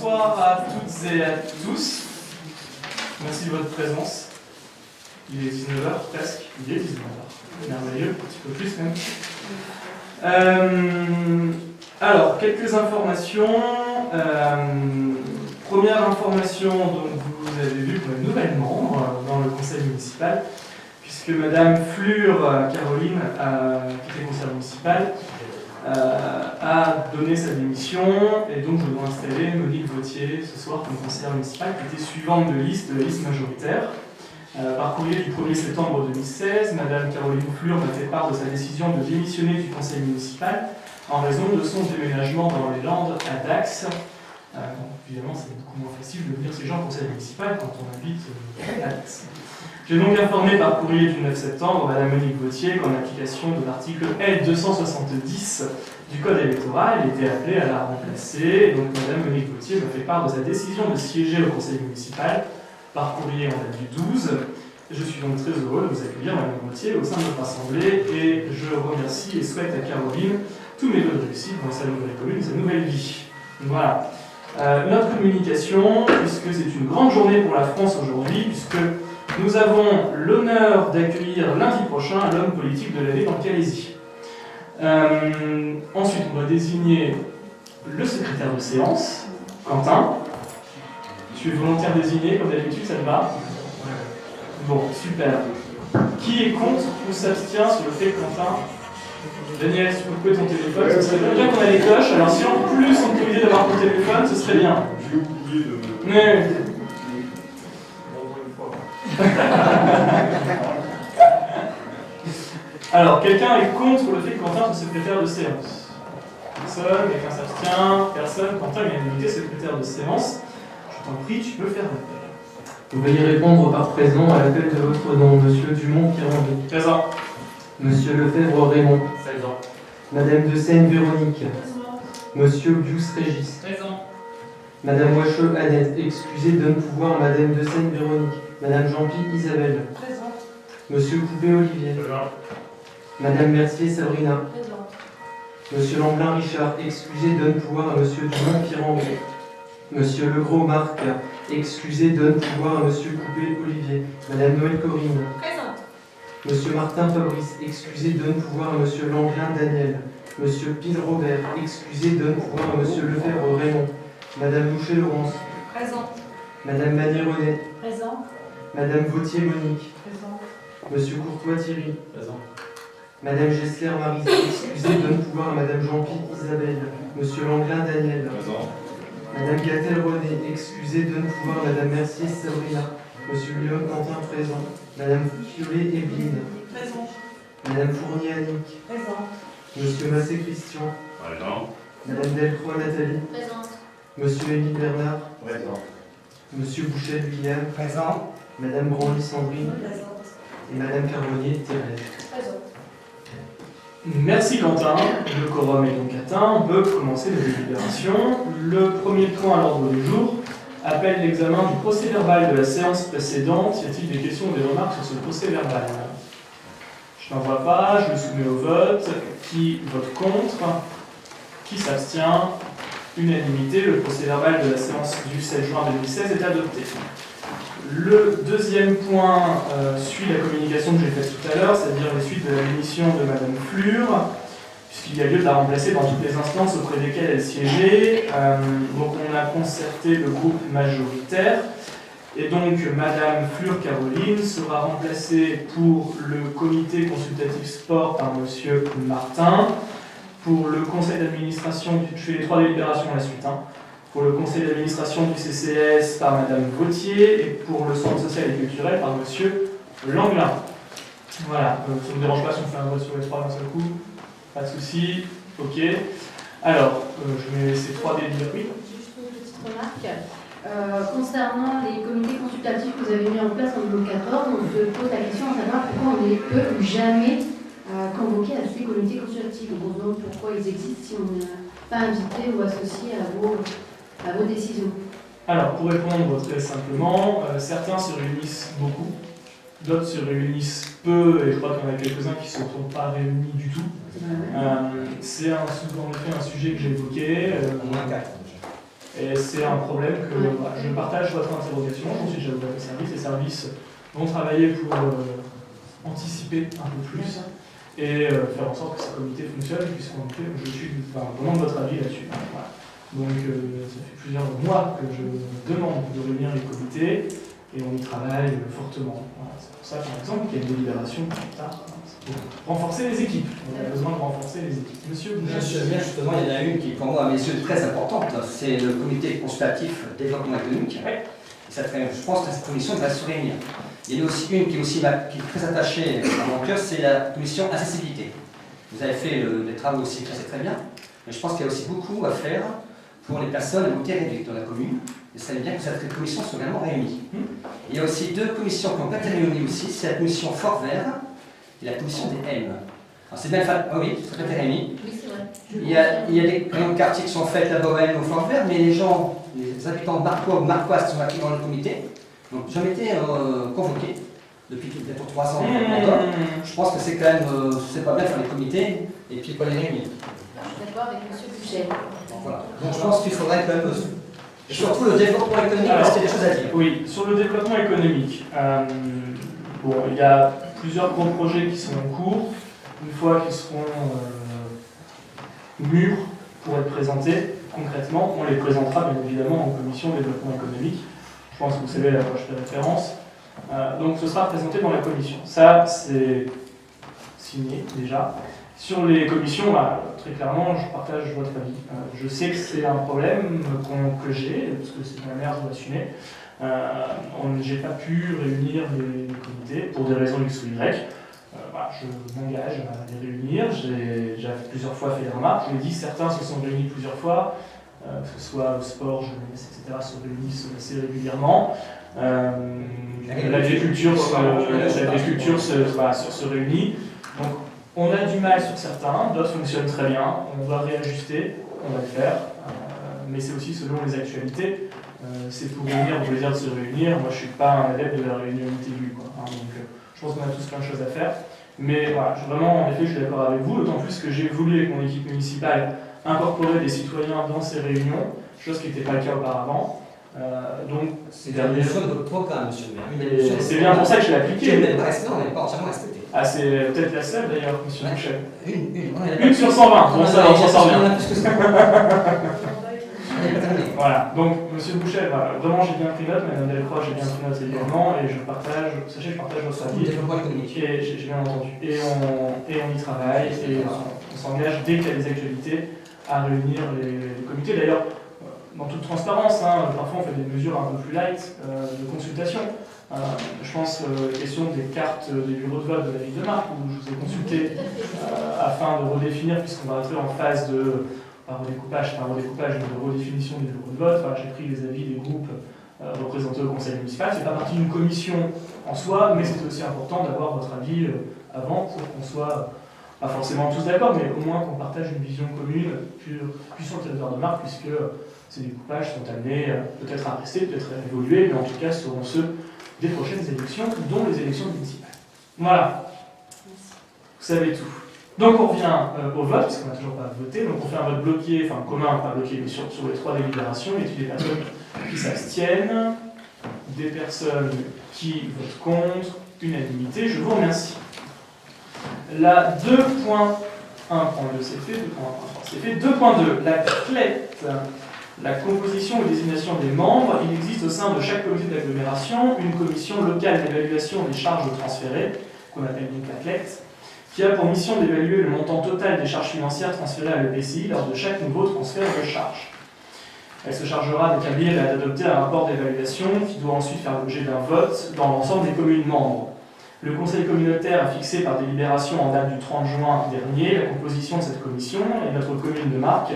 Bonsoir à toutes et à tous. Merci de votre présence. Il est 19h presque. Il est 19h. Merveilleux, un petit peu plus même. Alors, quelques informations. Première information, donc vous avez vu comme une nouvelle membre dans le conseil municipal, puisque Madame Fleur Caroline, qui était conseillère municipale, a donné sa démission, et donc je dois installer Monique Vautier ce soir comme conseillère municipale, qui était suivante de la liste majoritaire. Par courrier du 1er septembre 2016, Madame Caroline Fleur m'a fait part de sa décision de démissionner du conseil municipal en raison de son déménagement dans les Landes à Dax. Évidemment, c'est beaucoup moins facile de venir siéger en conseil municipal quand on habite à Dax. J'ai donc informé par courrier du 9 septembre Madame Monique Vautier qu'en application de l'article L270 du Code électoral, elle était appelée à la remplacer. Donc Madame Monique Vautier m'a fait part de sa décision de siéger au conseil municipal par courrier en date du 12. Je suis donc très heureux de vous accueillir, Madame Vautier, au sein de notre assemblée, et je remercie et souhaite à Caroline tous mes vœux de réussite dans sa nouvelle commune, sa nouvelle vie. Voilà. Notre communication, puisque c'est une grande journée pour la France aujourd'hui, puisque nous avons l'honneur d'accueillir lundi prochain l'homme politique de l'année dans le Calaisis. Ensuite, on va désigner le secrétaire de séance, Quentin. Tu es volontaire désigné, comme d'habitude, ça te va? Bon, super. Qui est contre ou s'abstient sur le fait que Quentin... Daniel, si tu peux couper ton téléphone, ce serait bien qu'on ait les cloches. Alors si en plus on t'oublie d'avoir ton téléphone, ce serait bien. J'ai oublié de... Mais... Alors, quelqu'un est contre le fait que Quentin soit secrétaire de séance? Personne, quelqu'un s'abstient, personne. Quentin vient d'inviter secrétaire de séance. Je t'en prie, tu peux faire l'appel. Vous veuillez répondre par présent à l'appel de votre nom, Monsieur Dumont-Pirangi. Présent. Monsieur Lefebvre Raymond. Présent. Madame de Seine Véronique. Monsieur Bius Régis. Présent. Madame Wacheux Annette, excusez de ne pouvoir Madame de Seine Véronique. Madame Jean-Pi Isabelle. Présent. Monsieur Coupé Olivier. Présent. Madame Mercier Sabrina. Présent. Monsieur Lamblin Richard, excusez de ne pouvoir à Monsieur Dumont-Pirangi. Monsieur Legros Marc, excusez de ne pouvoir à Monsieur Coupé Olivier. Madame Noël Corinne. Présente. Monsieur Martin Fabrice, excusez de ne pouvoir à Monsieur Langlin Daniel. Monsieur Pile Robert, excusez de ne pouvoir à Monsieur Lefebvre Raymond. Madame Boucher Laurence. Présent. Madame Manier-René. Présent. Madame Vautier Monique. Présent. Monsieur Courtois Thierry. Présent. Madame Gessler Marie, excusez de ne pouvoir à Madame Jean-Pi Isabelle. Monsieur Langlin Daniel. Présent. Madame Gatel René, excusez de ne pouvoir à Madame Mercier Sabrina. Monsieur Guillaume Quentin présent. Madame Fiolet Evelyne. Présent. Madame Fournier Annick. Présent. Monsieur Massé Christian. Présent. Madame Delcroix Nathalie. Présente. Monsieur Émile Bernard. Présent. Monsieur Bouchet William. Présent. Madame Branly Sandrine. Présente. Et Madame Carbonnier Thérèse. Présent. Merci Quentin, le quorum est donc atteint, on peut commencer les délibérations. Le premier point à l'ordre du jour appelle l'examen du procès-verbal de la séance précédente. Y a-t-il des questions ou des remarques sur ce procès-verbal? Je n'en vois pas, je le soumets au vote. Qui vote contre? Qui s'abstient? Unanimité, le procès-verbal de la séance du 7 juin 2016 est adopté. Le deuxième point suit la communication que j'ai faite tout à l'heure, c'est-à-dire les suites de la démission de Madame Fleur, puisqu'il y a lieu de la remplacer dans toutes les instances auprès desquelles elle siégeait. Donc on a concerté le groupe majoritaire, et donc Madame Fleur Caroline sera remplacée pour le comité consultatif sport par Monsieur Martin, pour le conseil d'administration, je fais les 3 délibérations à la suite, pour le conseil d'administration du CCS par Madame Vautier et pour le centre social et culturel par Monsieur Langlin. Voilà, ça ne me dérange pas si on fait un vote sur les 3 d'un seul coup, pas de souci, ok. Alors, je mets ces 3 délibérations. Juste une petite remarque. Concernant les comités consultatifs que vous avez mis en place en 2014, on se pose la question de savoir pourquoi on est peu ou jamais convoqué à ces comités consultatifs. On se demande pourquoi ils existent si on n'est pas invité ou associé à vos décisions. Alors, pour répondre très simplement, certains se réunissent beaucoup, d'autres se réunissent peu, et je crois qu'il y en a quelques-uns qui ne se sont pas réunis du tout. C'est en effet un sujet que j'ai évoqué. Et c'est un problème que voilà, je partage votre interrogation. Ensuite, j'ai ouvert le service. Les services vont travailler pour anticiper un peu plus et faire en sorte que ce comité fonctionne, puisqu'en effet, je suis demande votre avis là-dessus. Voilà. Donc, ça fait plusieurs mois que je demande de réunir les comités et on y travaille fortement. Voilà. C'est pour ça, par exemple, qu'il y a une délibération plus tard. Pour renforcer les équipes. On a besoin de renforcer les équipes. Monsieur Bien, justement, il y en a une qui, pour moi, à mes yeux, très importante. C'est le comité consultatif développement économique. Ouais. Je pense que cette commission va se réunir. Il y en a aussi une qui est très attachée à mon cœur, c'est la commission accessibilité. Vous avez fait des travaux aussi, c'est très bien. Mais je pense qu'il y a aussi beaucoup à faire pour les personnes à mobilité réduite dans la commune. Et ça serait bien que cette commission soit également réunie. Il y a aussi deux commissions qui n'ont pas été réunies aussi. C'est la commission Fort Vert et la commission des M. Alors c'est bien le fait, oui, ça peut être réuni. Oui, c'est vrai. Il y a des réunions de quartier qui sont faites à Bohème au Fort Vert, mais les gens, les habitants de Marcois ou Marcoises qui sont actifs dans le comité n'ont jamais été convoqués depuis peut-être 3 ans. Je pense que c'est quand même, c'est pas bien de faire les comités et puis pas les réunir. Je suis d'accord avec M. Boucher. Voilà. Donc je pense qu'il faudrait quand même, surtout le développement économique, parce qu'il y a des choses à dire. Oui, sur le développement économique, bon, il y a plusieurs gros projets qui sont en cours. Une fois qu'ils seront mûrs pour être présentés, concrètement, on les présentera bien évidemment en commission développement économique. Je pense que vous savez à quoi je fais référence. Donc ce sera présenté dans la commission. Ça, c'est signé déjà. Sur les commissions, très clairement, je partage votre avis. Je sais que c'est un problème que j'ai, parce que c'est ma mère qui doit assumer. J'ai pas pu réunir les comités pour des raisons X ou Y. Je m'engage à les réunir. J'ai déjà plusieurs fois fait les remarques. Je l'ai dit, certains se sont réunis plusieurs fois, que ce soit au sport, jeunesse, etc., se réunissent assez régulièrement. L'agriculture se réunit. Donc, on a du mal sur certains, d'autres fonctionnent très bien. On doit réajuster, on va le faire. Mais c'est aussi selon les actualités. C'est pour réunir au plaisir de se réunir. Moi, je ne suis pas un adepte de la réunion aiguë. Donc, je pense qu'on a tous plein de choses à faire. Mais voilà, vraiment, en effet, je suis d'accord avec vous, d'autant plus que j'ai voulu, avec mon équipe municipale, incorporer des citoyens dans ces réunions, chose qui n'était pas le cas auparavant. Donc, c'est la notion de votre programme, monsieur le maire. C'est bien pour ça que je l'ai appliqué. On n'est pas entièrement respecté. Ah, c'est peut-être la seule d'ailleurs, monsieur Boucher. Une sur 120, bon, ça, on s'en sort bien. Voilà, donc monsieur Boucher, vraiment j'ai bien pris note, madame Delcroix, j'ai bien pris note également, et je partage votre avis, et j'ai bien entendu. Et on y travaille, et on s'engage dès qu'il y a des actualités à réunir les comités. D'ailleurs, dans toute transparence, parfois on fait des mesures un peu plus light de consultation. Je pense la question des cartes des bureaux de vote de la ville de Marc, où je vous ai consulté afin de redéfinir, puisqu'on va entrer en phase de pas redécoupage, mais de redéfinition des bureaux de vote. J'ai pris les avis des groupes représentés au conseil municipal. C'est pas partie d'une commission en soi, mais c'est aussi important d'avoir votre avis avant pour qu'on soit pas forcément tous d'accord, mais au moins qu'on partage une vision commune puis sur le territoire de Marc, puisque ces découpages sont amenés peut-être à rester, peut-être à évoluer, mais en tout cas seront ceux des prochaines élections, dont les élections municipales. Voilà. Vous savez tout. Donc on revient au vote, parce qu'on n'a toujours pas voté, donc on fait un vote bloqué, enfin commun, pas bloqué, mais sur les 3 délibérations, et puis des personnes qui s'abstiennent, des personnes qui votent contre, unanimité, je vous remercie. La 2.1.2, c'est fait, 2.1.3, c'est fait. 2.2, la clette, la composition et désignation des membres. Il existe au sein de chaque comité d'agglomération une commission locale d'évaluation des charges transférées, qu'on appelle donc la clette, qui a pour mission d'évaluer le montant total des charges financières transférées à l'EPCI lors de chaque nouveau transfert de charges. Elle se chargera d'établir et d'adopter un rapport d'évaluation qui doit ensuite faire l'objet d'un vote dans l'ensemble des communes membres. Le conseil communautaire a fixé par délibération en date du 30 juin dernier la composition de cette commission et notre commune de Marc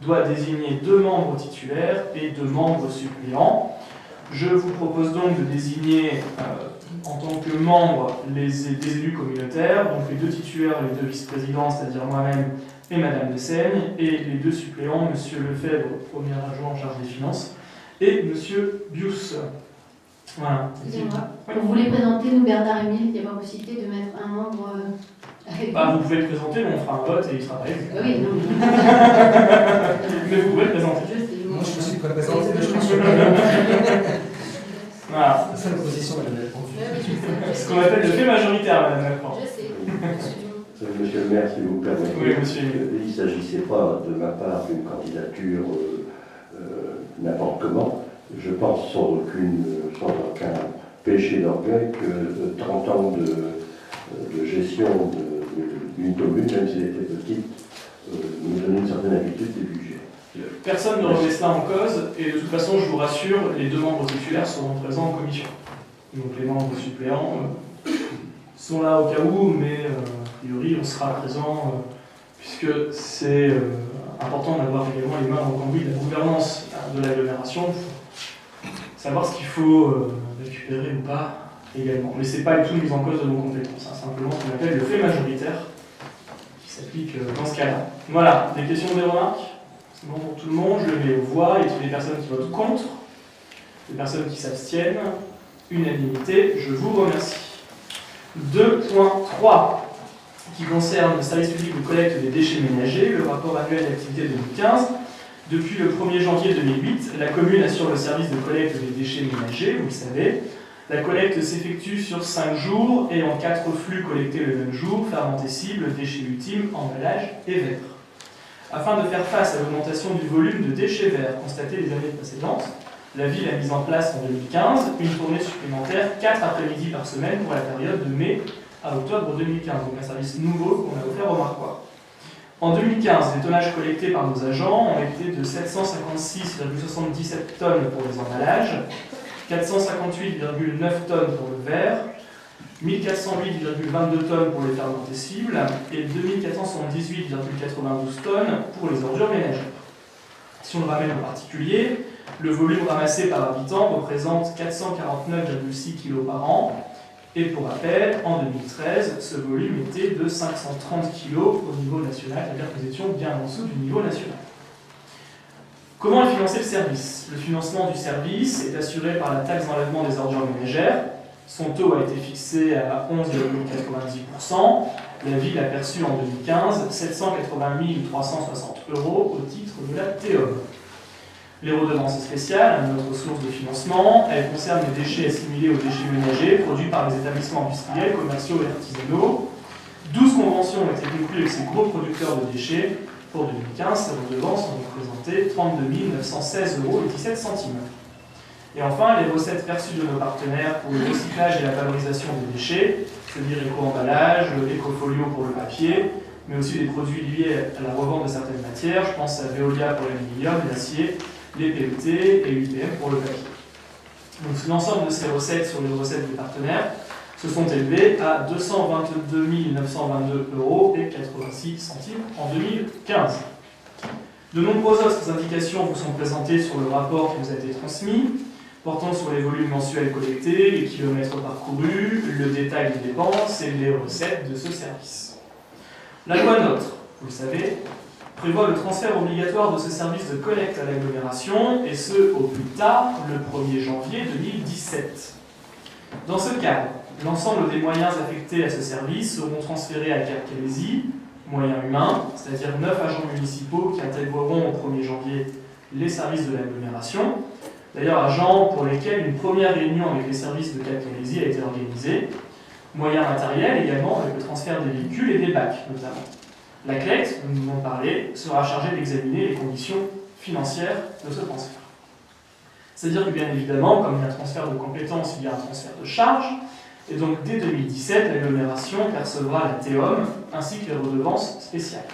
doit désigner 2 membres titulaires et 2 membres suppléants. Je vous propose donc de désigner en tant que membres des élus communautaires, donc les 2 titulaires et les 2 vice-présidents, c'est-à-dire moi-même et madame de Seigne, et les 2 suppléants, monsieur Lefebvre, premier adjoint en charge des finances, et monsieur Bius. Voilà. Excusez-moi, on voulait présenter, nous, Bernard-Émile, il n'y a pas possibilité de mettre un membre avec vous pouvez le présenter, mais on fera un vote et il sera pas élu. Oui, non. Mais vous pouvez le présenter. Je sais, Moi, je me suis présenté, mais je pense que Voilà. c'est ça la position, madame la présidente. Ce qu'on appelle le fait majoritaire, madame Lacroix. Je sais. Monsieur le maire, si vous permettez, Oui, monsieur. il ne s'agissait pas de ma part d'une candidature n'importe comment. Je pense sans aucun péché d'orgueil que 30 ans de gestion d'une commune, même si elle était petite, nous donne une certaine habitude des budgets. Personne ne remet cela en cause, et de toute façon, je vous rassure, les 2 membres titulaires seront présents en commission. Donc les membres suppléants sont là au cas où, mais a priori, on sera présent, puisque c'est important d'avoir également les mains dans le cambouis de la gouvernance de l'agglomération, pour savoir ce qu'il faut récupérer ou pas également. Mais ce n'est pas du tout une mise en cause de nos compétences, hein, simplement ce qu'on appelle le fait majoritaire, qui s'applique dans ce cas-là. Voilà, des questions, des remarques? C'est bon pour tout le monde, je le mets aux voix, et toutes les personnes qui votent contre, les personnes qui s'abstiennent, unanimité, je vous remercie. 2.3, qui concerne le service public de collecte des déchets ménagers, le rapport annuel d'activité 2015. Depuis le 1er janvier 2008, la commune assure le service de collecte des déchets ménagers, vous le savez. La collecte s'effectue sur 5 jours et en 4 flux collectés le même jour, fermentés cibles, déchets ultimes, emballages et verres. Afin de faire face à l'augmentation du volume de déchets verts constaté les années précédentes, la ville a mis en place en 2015 une tournée supplémentaire 4 après-midi par semaine pour la période de mai à octobre 2015, donc un service nouveau qu'on a offert aux Marquois. En 2015, les tonnages collectés par nos agents ont été de 756,77 tonnes pour les emballages, 458,9 tonnes pour le verre, 1408,22 tonnes pour les fermentés cibles et 2478,92 tonnes pour les ordures ménagères. Si on le ramène en particulier, le volume ramassé par habitant représente 449,6 kg par an. Et pour rappel, en 2013, ce volume était de 530 kg au niveau national, c'est-à-dire que nous étions bien en dessous du niveau national. Comment est financé le service? Le financement du service est assuré par la taxe d'enlèvement des ordures ménagères. Son taux a été fixé à 11,90%. La ville a perçu en 2015 780 360 € au titre de la TEOM. Les redevances spéciales, une autre source de financement, elles concernent les déchets assimilés aux déchets ménagers produits par les établissements industriels, commerciaux et artisanaux. 12 conventions ont été conclues avec ces gros producteurs de déchets. Pour 2015, ces redevances ont représenté 32 916,17 €. Et enfin, les recettes perçues de nos partenaires pour le recyclage et la valorisation des déchets, c'est-à-dire éco-emballage, éco-folio pour le papier, mais aussi des produits liés à la revente de certaines matières. Je pense à Veolia pour l'aluminium, l'acier, les PET et l'UPM pour le papier. Donc l'ensemble de ces recettes sur les recettes des partenaires se sont élevées à 222 922,86 € en 2015. De nombreuses autres indications vous sont présentées sur le rapport qui vous a été transmis, portant sur les volumes mensuels collectés, les kilomètres parcourus, le détail des dépenses et les recettes de ce service. La loi NOTRe, vous le savez, prévoit le transfert obligatoire de ce service de collecte à l'agglomération, et ce, au plus tard, le 1er janvier 2017. Dans ce cadre, l'ensemble des moyens affectés à ce service seront transférés à Cap Calaisis, moyens humains, c'est-à-dire 9 agents municipaux qui intégreront au 1er janvier les services de l'agglomération. D'ailleurs, agents pour lesquels une première réunion avec les services de Cap Calaisis a été organisée. Moyens matériels également, avec le transfert des véhicules et des bacs notamment. La CLEC, dont nous venons de parler, sera chargée d'examiner les conditions financières de ce transfert. C'est-à-dire que bien évidemment, comme il y a un transfert de compétences, il y a un transfert de charges, et donc dès 2017, l'agglomération percevra la TEOM ainsi que les redevances spéciales.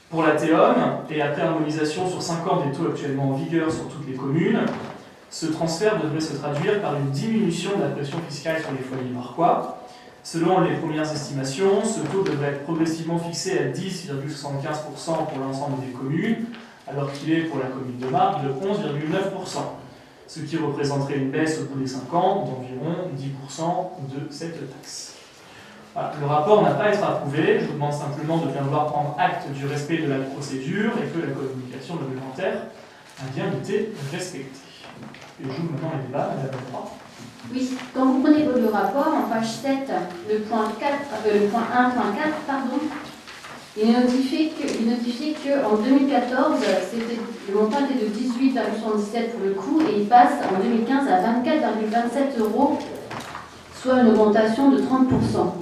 Pour la TEOM, et après harmonisation sur 5 ans des taux actuellement en vigueur sur toutes les communes, ce transfert devrait se traduire par une diminution de la pression fiscale sur les foyers marquois. Selon les premières estimations, ce taux devrait être progressivement fixé à 10,75% pour l'ensemble des communes, alors qu'il est pour la commune de Marcq de 11,9%, ce qui représenterait une baisse au bout des 5 ans d'environ 10% de cette taxe. Voilà, le rapport n'a pas à être approuvé, je vous demande simplement de bien vouloir prendre acte du respect de la procédure et que la communication réglementaire a bien été respectée. Et je joue maintenant les débats, Madame la Présidente. Oui, quand vous prenez le rapport, en page 7, le point 1.4, Il notifie qu'en 2014, le montant était de 18,77 pour le coût et il passe en 2015 à 24,27 €, soit une augmentation de 30%.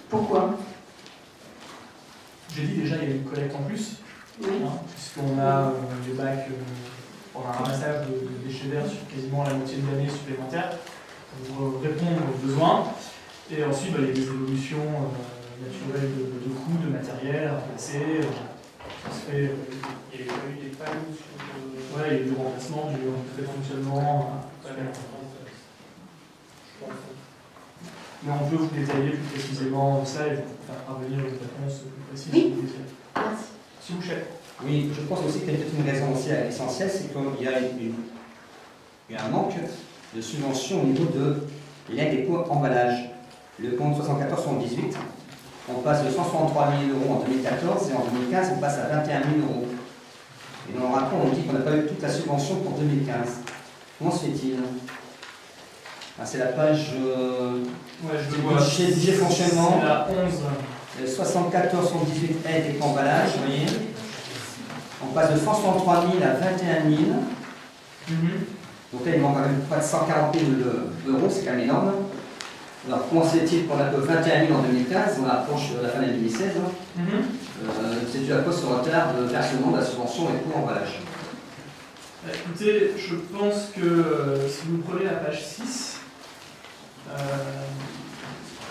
Pourquoi? J'ai dit déjà, il y a une collecte en plus, Oui. puisqu'on a des bacs, on a un ramassage de déchets verts sur quasiment la moitié de l'année supplémentaire pour répondre aux besoins. Et ensuite, il y a des évolutions naturelles de coûts, de matériel à remplacer. Ça se fait. Il y a eu des pannes sur. Ouais, il y a eu du remplacement, du frais de fonctionnement. Mais on peut vous détailler plus précisément ça et vous faire parvenir une réponse plus précise. Oui. Merci. S'il vous plaît. Oui, je pense aussi qu'il y a peut-être une raison aussi essentielle, c'est qu'il y a un manque de subventions au niveau de l'aide des coûts emballage. Le compte 74-78, on passe de 163 000 € en 2014 et en 2015 on passe à 21 000 €. Et dans le rapport on dit qu'on n'a pas eu toute la subvention pour 2015. Comment se fait-il? C'est la page Je le vois. chez budget fonctionnement. C'est la 11. 74-78 aide et emballage, vous voyez. On passe de 163 000 à 21 000. Donc là, il manque quand même près de 140 000 €, c'est quand même énorme. Alors, comment se fait-il qu'on a que 21 000 en 2015, on approche de la fin de 2016, c'est dû à cause de ce retard de versement de la subvention et coûts emballage? Écoutez, je pense que si vous prenez la page 6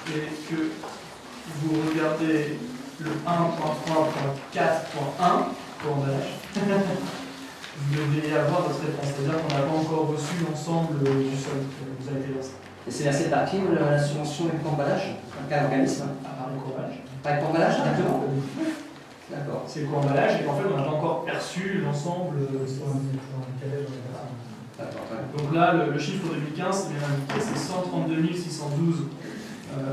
et que vous regardez le 1.3.4.1 pour emballage, vous devriez avoir votre réponse. C'est-à-dire qu'on n'a pas encore reçu l'ensemble du solde que vous avez été versé. Et c'est versé par qui la subvention et coûts emballage? Par quel organisme? À part le cours-emballage. Par le coûts emballage, directement? D'accord. C'est le cours-emballage et qu'en fait, on n'a pas encore perçu l'ensemble. Donc là, le chiffre 2015, c'est bien indiqué, c'est 132 612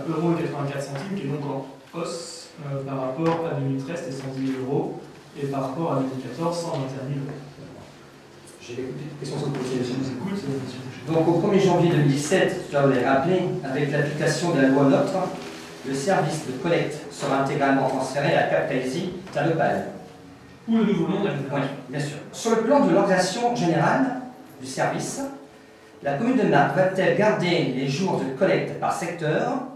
€ et 84 centimes, qui est donc en hausse par rapport à 2013, c'était 110 000 € et par rapport à 2014, 121 000 €. J'ai des questions sur le dossier, monsieur. Je vous écoute, monsieur. Donc au 1er janvier 2017, je dois vous les rappeler, avec l'application de la loi NOTRe, le service de collecte sera intégralement transféré à la Cap Calaisis Talopal. Ou le nouveau nom de la Oui, bien sûr. Sur le plan de l'organisation générale du service, la commune de Marcq va-t-elle garder les jours de collecte par secteur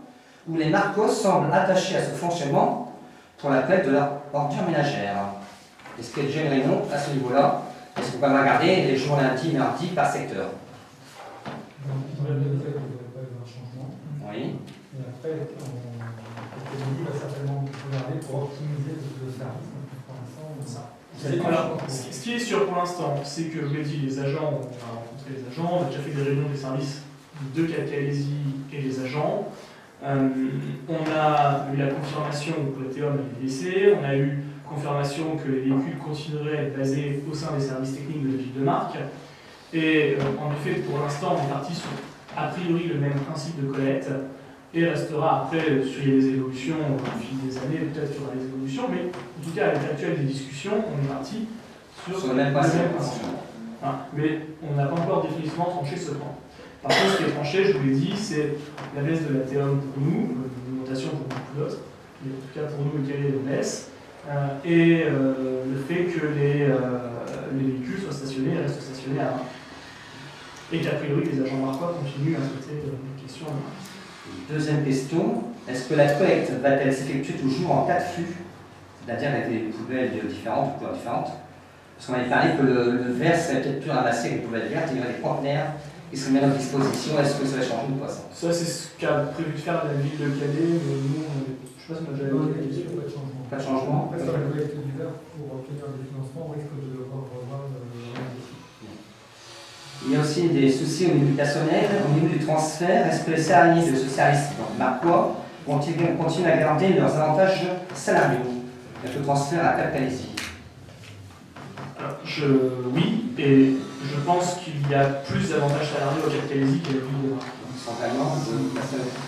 ou les Marcos semblent attachés à ce fonctionnement pour la collecte de leur ordure ménagère? Est-ce qu'il y a déjà une réunion à ce niveau-là? Est-ce qu'on va garder les jours lundi, mardi par secteur? Dans le même fait, il n'y aurait pas eu un changement. Oui. Et après, on va certainement regarder pour optimiser le service. Donc, pour l'instant, Alors, ce qui est sûr pour l'instant, c'est que, je l'ai dit, les agents, on a rencontré les agents, on a déjà fait des réunions des services de Cap Calaisis et les agents. On a eu la confirmation que le Théum est laissé, on a eu confirmation que les véhicules continueraient à être basés au sein des services techniques de la ville de Marcq. Et en effet, pour l'instant, on est parti sur a priori le même principe de collecte et restera après sur les évolutions au fil des années, peut-être qu'il y aura des évolutions, mais en tout cas, à l'état actuel des discussions, on est parti sur le même principe. Mais on n'a pas encore définitivement tranché ce point. Par contre, ce qui est tranché, je vous l'ai dit, c'est la baisse de la TEOM pour nous, l'augmentation pour beaucoup d'autres, mais en tout cas pour nous, le est une baisse. Et le fait que les véhicules soient stationnés et restent stationnés à Marcq. Et qu'a priori les agents marquois continuent à traiter les questions à Marcq. Deuxième question, est-ce que la collecte va-t-elle s'effectuer toujours en 4 flux? C'est-à-dire avec des poubelles différentes ou couleurs différentes? Parce qu'on avait parlé que le verre serait peut-être plus ramassé avec les poubelles vertes, il y aurait des conteneurs qui seraient mis à notre disposition. Est-ce que ça va changer ou pas ça? Ça, c'est ce qu'a prévu de faire la ville de Calais, mais nous, je ne sais pas si on a déjà pas eu de changement. Pas de changement. Après, sur la collecte du verre, pour obtenir des financements, on risque de devoir revoir le Il y a aussi des soucis au niveau du personnel, au niveau du transfert. Est-ce que les salariés de ce service, donc Marquois, continuent à garder leurs avantages salariaux avec le transfert à Cap Calaisis? Oui, et je pense qu'il y a plus d'avantages salariaux au Cap Calaisis qu'à la ville de Marcq.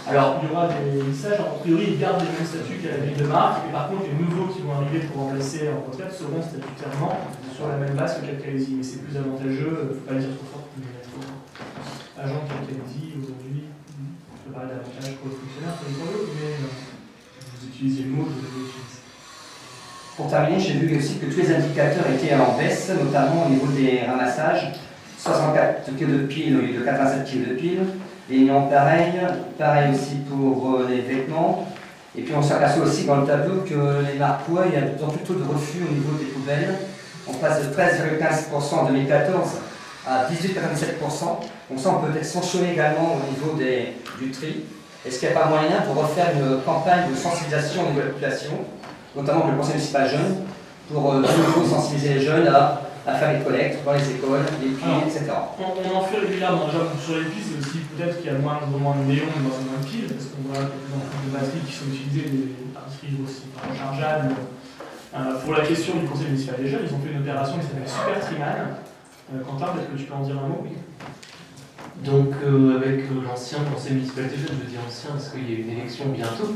Alors, il y aura des lissages, a priori, ils gardent les mêmes statuts qu'à la ville de Marcq, et par contre, les nouveaux qui vont arriver pour remplacer en retraite seront statutairement sur la même base que Cap Calaisis. Mais c'est plus avantageux, il ne faut pas le dire trop fort, mais agent Cap Calaisis, aujourd'hui, je peux parler d'avantages pour les fonctionnaires, pour les employés, mais vous utilisez le mot, je vais l'utiliser. Pour terminer, j'ai vu aussi que tous les indicateurs étaient en baisse, notamment au niveau des ramassages. 64 kg de piles au lieu de 87 kg de piles. Les nions pareil aussi pour les vêtements. Et puis on s'aperçoit aussi dans le tableau que les Marquois, il y a de plus en plus tôt de refus au niveau des poubelles. On passe de 13,15% en 2014 à 18,97%. Donc ça, on peut être sanctionné également au niveau du tri. Est-ce qu'il n'y a pas moyen de refaire une campagne de sensibilisation au niveau de la population, notamment avec le conseil municipal jeune, pour de nouveau sensibiliser les jeunes à faire les collectes dans les écoles, les piles, etc. On en fait régulièrement. Déjà, sur les piles, c'est aussi peut-être qu'il y a moins de néons dans une pile, parce qu'on voit de plus en plus de batteries qui sont utilisées, des batteries aussi rechargeables. Pour la question du conseil municipal des jeunes, ils ont fait une opération qui s'appelle Super Triman. Quentin, peut-être que tu peux en dire un mot? Oui. Donc avec l'ancien conseil municipal des jeunes, je dis ancien parce qu'il y a une élection bientôt,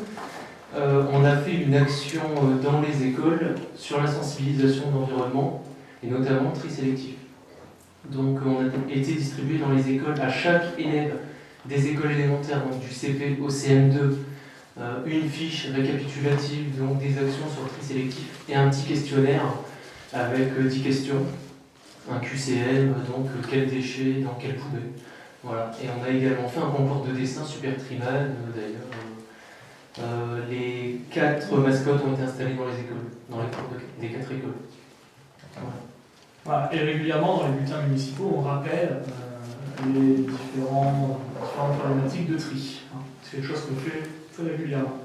on a fait une action dans les écoles sur la sensibilisation de l'environnement et notamment le tri sélectif. Donc on a été distribué dans les écoles à chaque élève des écoles élémentaires, donc du CP au CM2, une fiche récapitulative donc des actions sur le tri sélectif et un petit questionnaire avec 10 questions, un QCM, donc quels déchets dans quelle poubelle. Voilà. Et on a également fait un concours de dessin Super Triman, d'ailleurs. Les 4 mascottes ont été installées dans les écoles, dans les cours des 4 écoles. Voilà. Et régulièrement, dans les bulletins municipaux, on rappelle les différentes problématiques de tri. C'est quelque chose qu'on fait très régulièrement.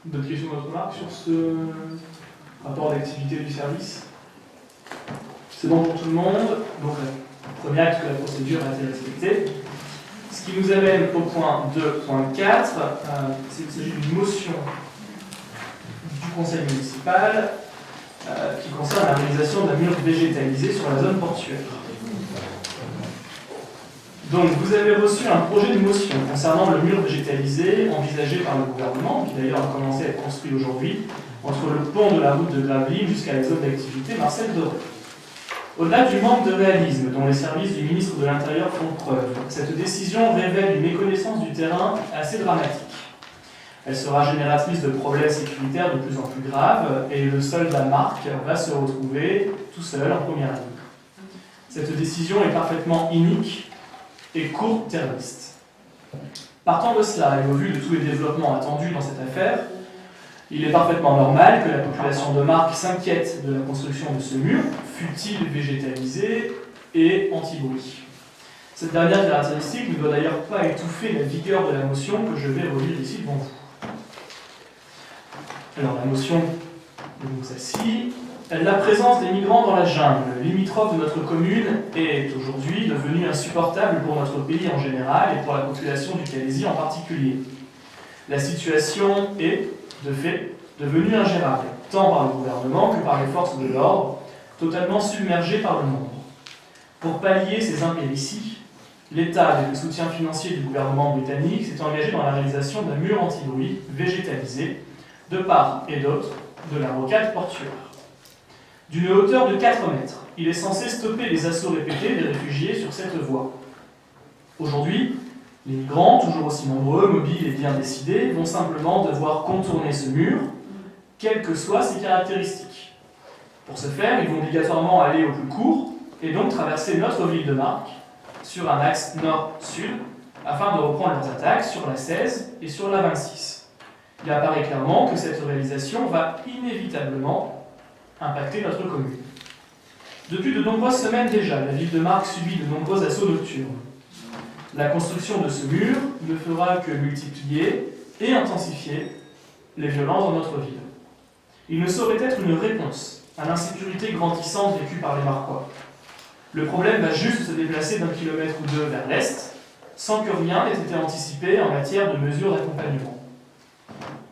D'autres questions, d'autres remarques sur ce rapport d'activité du service? C'est bon pour tout le monde. Donc, premier acte que la procédure a été respectée. Ce qui nous amène au point 2.4, c'est qu'il s'agit d'une motion du conseil municipal qui concerne la réalisation d'un mur végétalisé sur la zone portuaire. Donc vous avez reçu un projet de motion concernant le mur végétalisé envisagé par le gouvernement, qui d'ailleurs a commencé à être construit aujourd'hui, entre le pont de la route de Gravelines jusqu'à la zone d'activité Marcel Doré. Au-delà du manque de réalisme dont les services du ministre de l'Intérieur font preuve, cette décision révèle une méconnaissance du terrain assez dramatique. Elle sera génératrice de problèmes sécuritaires de plus en plus graves et le soldat Marc va se retrouver tout seul en première ligne. Cette décision est parfaitement inique et court-termiste. Partant de cela et au vu de tous les développements attendus dans cette affaire, il est parfaitement normal que la population de Marc s'inquiète de la construction de ce mur, fût-il végétalisé et anti-bruit. Cette dernière caractéristique ne doit d'ailleurs pas étouffer la vigueur de la motion que je vais relire ici devant vous. Alors la motion, donc celle-ci, la présence des migrants dans la jungle, limitrophe de notre commune, est aujourd'hui devenue insupportable pour notre pays en général et pour la population du Calaisis en particulier. La situation est, de fait, devenue ingérable, tant par le gouvernement que par les forces de l'ordre, totalement submergées par le nombre. Pour pallier ces impérities, l'État, avec le soutien financier du gouvernement britannique, s'est engagé dans la réalisation d'un mur anti-bruit végétalisé de part et d'autre de la rocade portuaire. D'une hauteur de 4 mètres, il est censé stopper les assauts répétés des réfugiés sur cette voie. Aujourd'hui, les migrants, toujours aussi nombreux, mobiles et bien décidés, vont simplement devoir contourner ce mur, quelles que soient ses caractéristiques. Pour ce faire, ils vont obligatoirement aller au plus court et donc traverser notre ville de Marc sur un axe nord-sud afin de reprendre leurs attaques sur la 16 et sur la 26. Il apparaît clairement que cette réalisation va inévitablement impacter notre commune. Depuis de nombreuses semaines déjà, la ville de Marc subit de nombreux assauts nocturnes. La construction de ce mur ne fera que multiplier et intensifier les violences dans notre ville. Il ne saurait être une réponse à l'insécurité grandissante vécue par les Marquois. Le problème va juste se déplacer d'un kilomètre ou deux vers l'est, sans que rien n'ait été anticipé en matière de mesures d'accompagnement.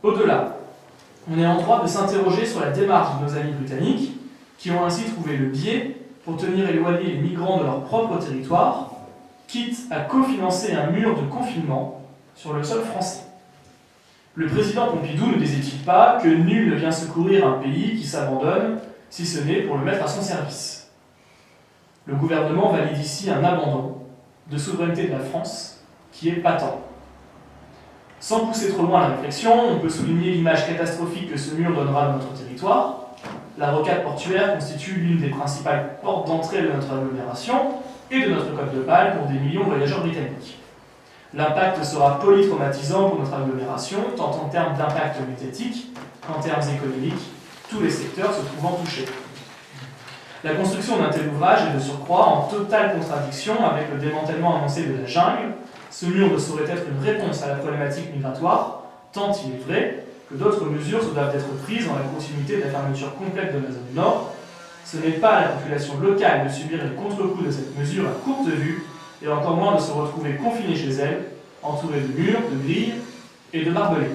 Au-delà, on est en droit de s'interroger sur la démarche de nos amis britanniques, qui ont ainsi trouvé le biais pour tenir éloignés les migrants de leur propre territoire, quitte à cofinancer un mur de confinement sur le sol français. Le président Pompidou ne disait-il pas que nul ne vient secourir un pays qui s'abandonne, si ce n'est pour le mettre à son service? Le gouvernement valide ici un abandon de souveraineté de la France qui est patent. Sans pousser trop loin la réflexion, on peut souligner l'image catastrophique que ce mur donnera de notre territoire. La rocade portuaire constitue l'une des principales portes d'entrée de notre agglomération et de notre côte de Bâle pour des millions de voyageurs britanniques. L'impact sera polytraumatisant pour notre agglomération, tant en termes d'impact médiatique qu'en termes économiques, tous les secteurs se trouvant touchés. La construction d'un tel ouvrage est de surcroît en totale contradiction avec le démantèlement annoncé de la jungle. Ce mur ne saurait être une réponse à la problématique migratoire, tant il est vrai que d'autres mesures doivent être prises dans la continuité de la fermeture complète de la zone nord. Ce n'est pas à la population locale de subir les contre-coups de cette mesure à courte vue, et encore moins de se retrouver confinée chez elle, entourée de murs, de grilles et de barbelés.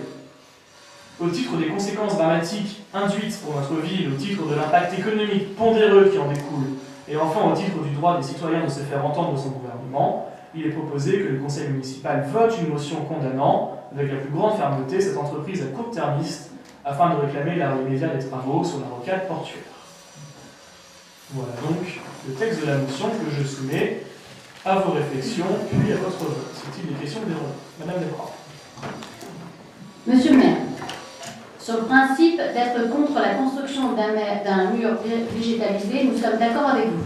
Au titre des conséquences dramatiques induites pour notre ville, au titre de l'impact économique pondéreux qui en découle, et enfin au titre du droit des citoyens de se faire entendre de son gouvernement, il est proposé que le conseil municipal vote une motion condamnant, avec la plus grande fermeté, cette entreprise à court-termiste, afin de réclamer l'arrêt immédiat des travaux sur la rocade portuaire. Voilà donc le texte de la motion que je soumets à vos réflexions, puis à votre vote. C'est-il des questions des relais? Madame Descroix. Monsieur le maire, sur le principe d'être contre la construction d'un mur végétalisé, nous sommes d'accord avec vous.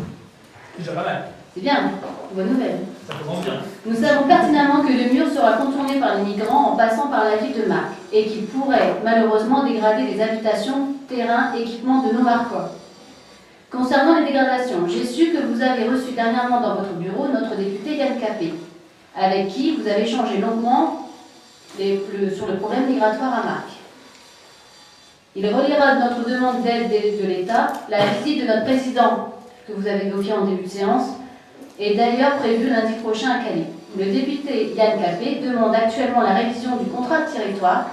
Déjà pas mal. C'est bien, bonne nouvelle. Ça commence bien. Nous savons pertinemment que le mur sera contourné par les migrants en passant par la ville de Marcq et qu'il pourrait malheureusement dégrader les habitations, terrains, équipements de nos Marquois. Concernant les dégradations, j'ai su que vous avez reçu dernièrement dans votre bureau notre député Yann Capet, avec qui vous avez échangé longuement sur le problème migratoire à Marcq. Il reliera notre demande d'aide de l'État, la visite de notre président, que vous avez évoqué en début de séance, est d'ailleurs prévue lundi prochain à Calais. Le député Yann Capet demande actuellement la révision du contrat de territoire